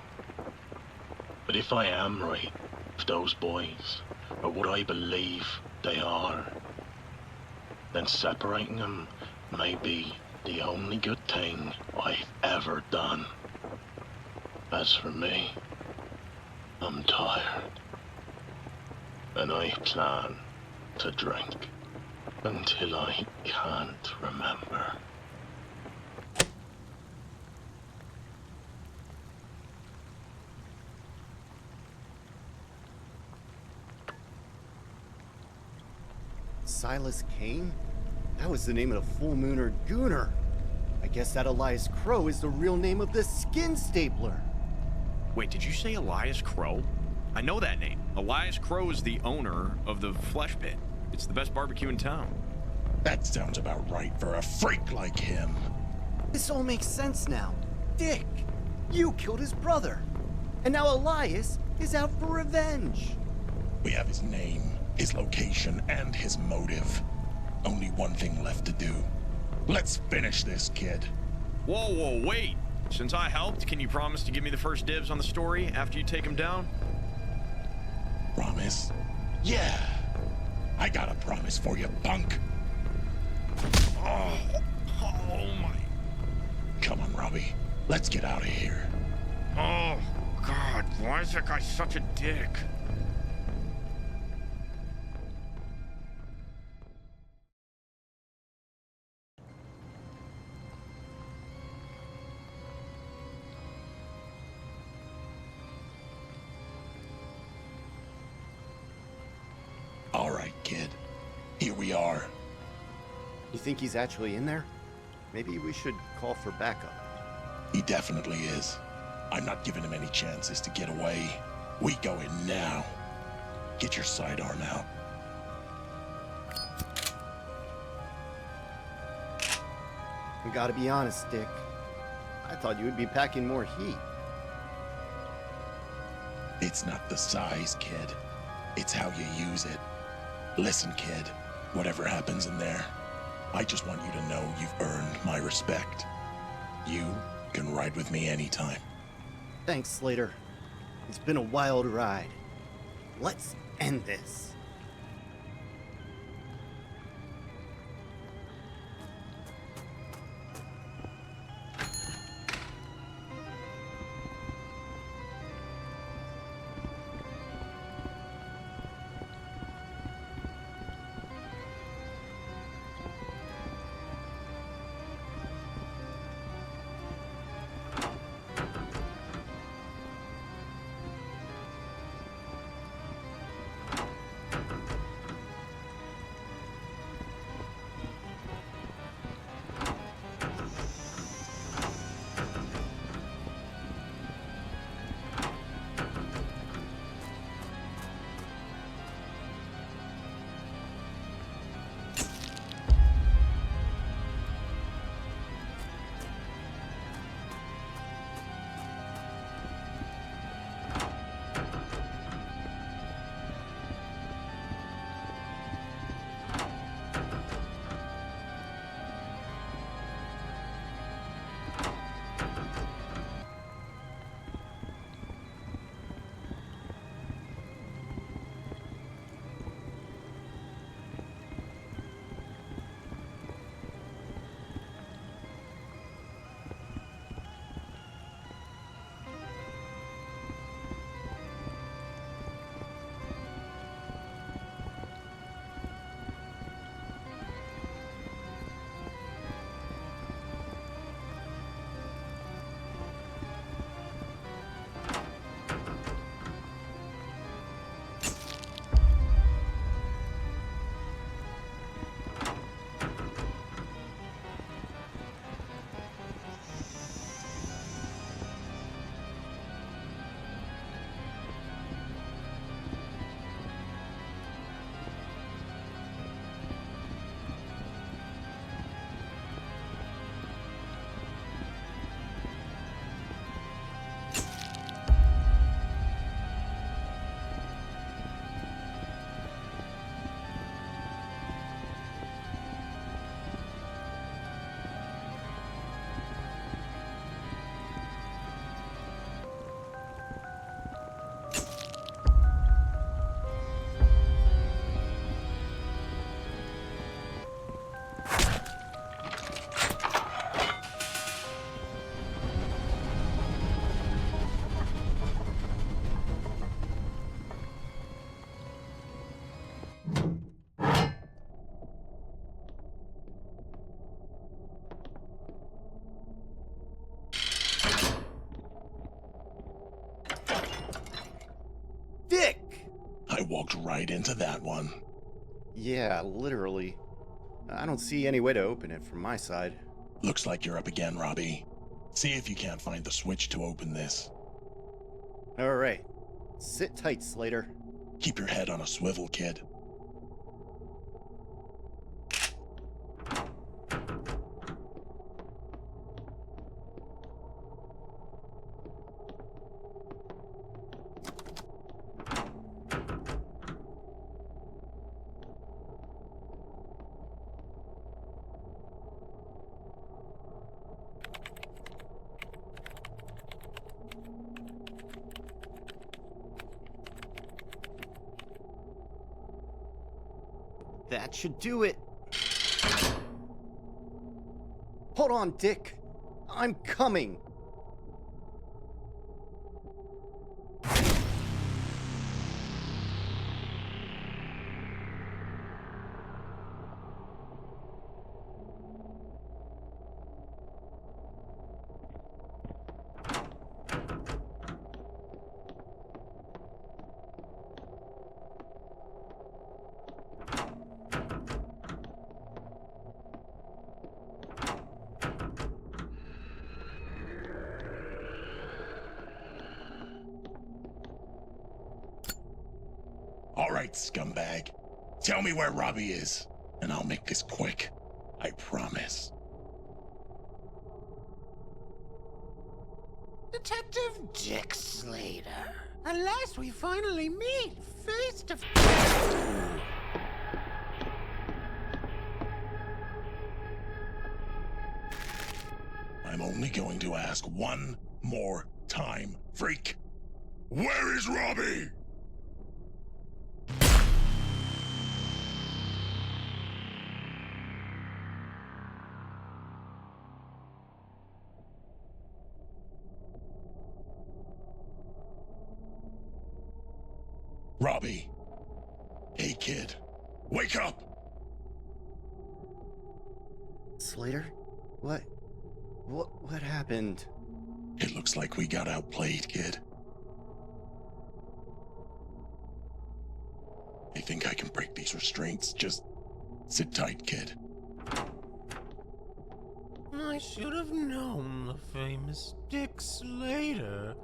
But if I am right, if those boys are what I believe they are, then separating them may be the only good thing I've ever done. As for me, I'm tired. And I plan to drink until I can't remember. Silas Kane? That was the name of the full mooner Gooner. I guess that Elias Crow is the real name of the skin stapler. Wait, did you say Elias Crow? I know that name. Elias Crow is the owner of the Flesh Pit. It's the best barbecue in town. That sounds about right for a freak like him. This all makes sense now. Dick, you killed his brother. And now Elias is out for revenge. We have his name, his location, and his motive. Only one thing left to do. Let's finish this, kid. Whoa, wait. Since I helped, can you promise to give me the first dibs on the story after you take him down? Promise? Yeah. I got a promise for you, punk. Oh my. Come on, Robbie. Let's get out of here. Oh, God, why is that guy such a dick? All right, kid. Here we are. You think he's actually in there? Maybe we should call for backup. He definitely is. I'm not giving him any chances to get away. We go in now. Get your sidearm out. I gotta be honest, Dick. I thought you would be packing more heat. It's not the size, kid. It's how you use it. Listen, kid. Whatever happens in there, I just want you to know you've earned my respect. You can ride with me anytime. Thanks, Slater. It's been a wild ride. Let's end this. Dick! I walked right into that one. Yeah, literally. I don't see any way to open it from my side. Looks like you're up again, Robbie. See if you can't find the switch to open this. All right. Sit tight, Slater. Keep your head on a swivel, kid. That should do it. Hold on, Dick. I'm coming. All right, scumbag. Tell me where Robbie is, and I'll make this quick. I promise. Detective Dick Slater. At last we finally meet face to face. I'm only going to ask one more time, freak. Where is Robbie? Robbie. Hey, kid. Wake up! Slater? What happened? It looks like we got outplayed, kid. I think I can break these restraints. Just sit tight, kid. I should have known the famous Dick Slater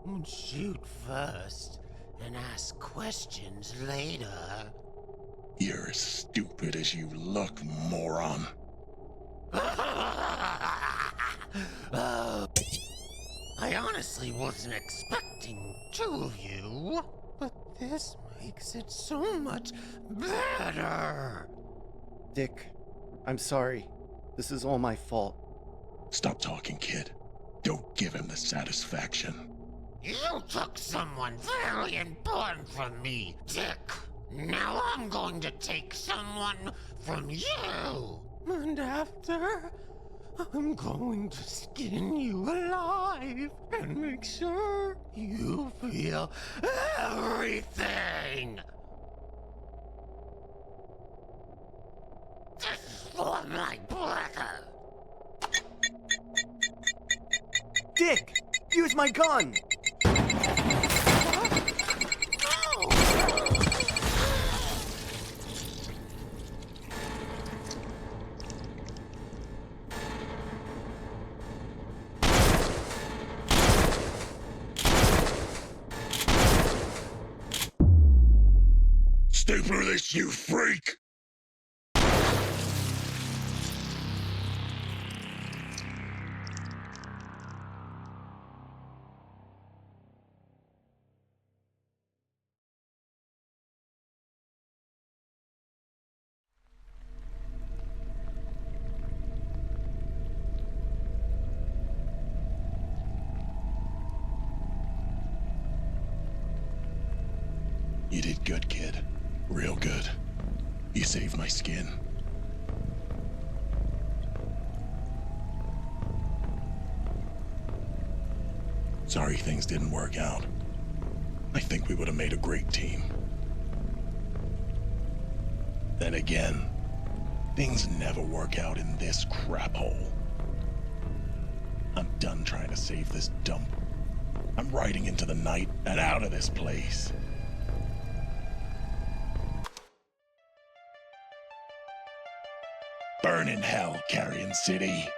would shoot first and ask questions later. You're as stupid as you look, moron. I honestly wasn't expecting two of you, but this makes it so much better. Dick, I'm sorry. This is all my fault. Stop talking, kid. Don't give him the satisfaction. You took someone very important from me, Dick. Now I'm going to take someone from you. And after, I'm going to skin you alive and make sure you feel everything. This is for my brother. Dick! Use my gun! Stapler this, you freak! You did good, kid. Real good. You saved my skin. Sorry things didn't work out. I think we would have made a great team. Then again, things never work out in this crap hole. I'm done trying to save this dump. I'm riding into the night and out of this place. Burn in hell, Carrion City.